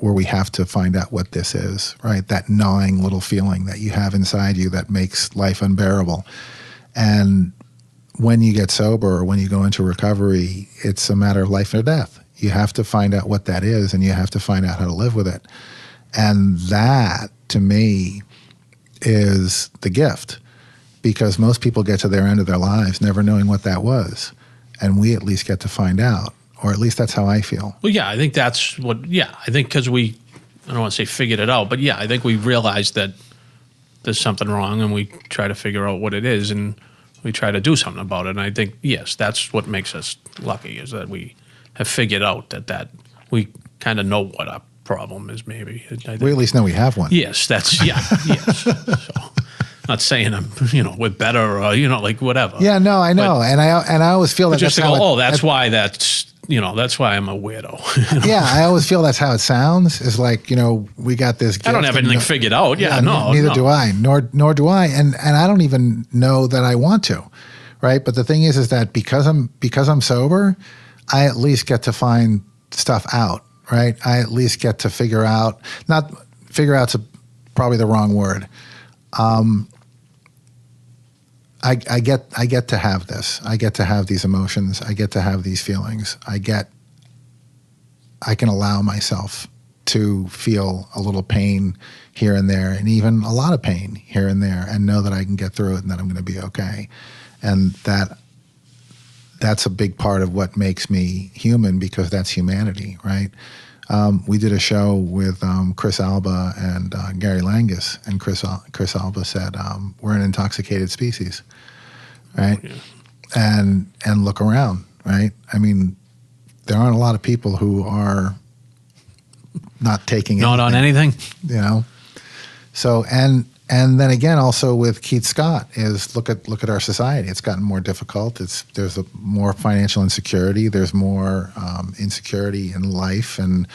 we have to find out what this is, right? That gnawing little feeling that you have inside you that makes life unbearable. And when you get sober or when you go into recovery, it's a matter of life or death. You have to find out what that is, and you have to find out how to live with it. And that, to me, is the gift. Because most people get to their end of their lives never knowing what that was. And we at least get to find out or at least that's how I feel. Well, yeah, I think that's what. Yeah, I think because I don't want to say figured it out, but yeah, I think we realized that there's something wrong, and we try to figure out what it is, and we try to do something about it. And I think yes, that's what makes us lucky is that we have figured out that we kind of know what our problem is. Maybe I think, We at least know we have one. yes, that's yes. So, not saying we're better or like whatever. Yeah, no, I know, and I always feel that Just that's to go, how that's why that's why I'm a weirdo. Yeah, I always feel that's how it sounds. Is like we got this. I don't have anything figured out. Yeah, no, neither no. do I. Nor do I, and I don't even know that I want to, right? But the thing is that because I'm sober, I at least get to find stuff out, right? I at least get to figure out. Not figure out's probably the wrong word. I get to have this. I get to have these emotions. I get to have these feelings. I can allow myself to feel a little pain here and there, and even a lot of pain here and there, and know that I can get through it and that I'm going to be okay. And that's a big part of what makes me human, because that's humanity, right? We did a show with Chris Alba and Gary Langus, and Chris Alba said, "We're an intoxicated species," right? Oh, yeah. And look around, right? I mean, there aren't a lot of people who are not taking not on anything, So and then again, also with Keith Scott is look at our society. It's gotten more difficult. There's more financial insecurity. There's more insecurity in life and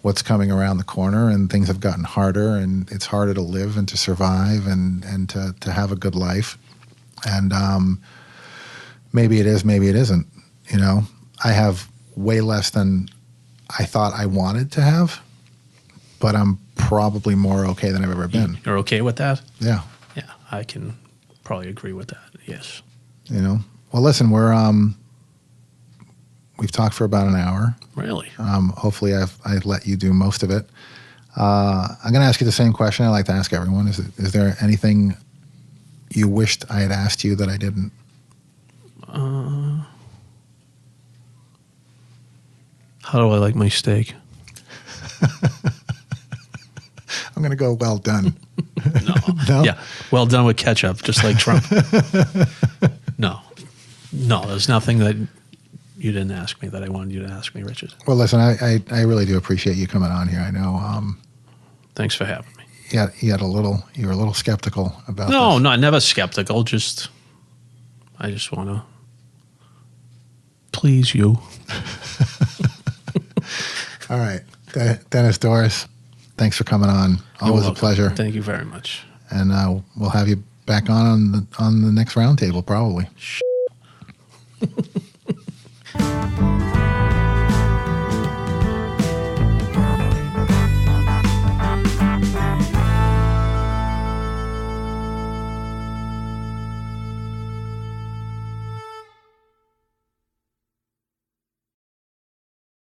what's coming around the corner, and things have gotten harder, and it's harder to live and to survive and to have a good life. And maybe it is, maybe it isn't. I have way less than I thought I wanted to have, but I'm probably more okay than I've ever been. You're okay with that? Yeah. Yeah, I can probably agree with that. Yes. Well, listen, we've talked for about an hour. Really? Hopefully I've let you do most of it. I'm going to ask you the same question I like to ask everyone. Is there anything you wished I had asked you that I didn't? How do I like my steak? I'm going to go well done. No? Yeah, well done with ketchup, just like Trump. No, there's nothing that you didn't ask me that I wanted you to ask me, Richard. Well, listen, I really do appreciate you coming on here. I know. Thanks for having me. Yeah, you were a little skeptical about this. No, never skeptical. I just want to please you. All right. Dennis, Doris, thanks for coming on. Always a pleasure. Thank you very much. And we'll have you back on the next roundtable, probably.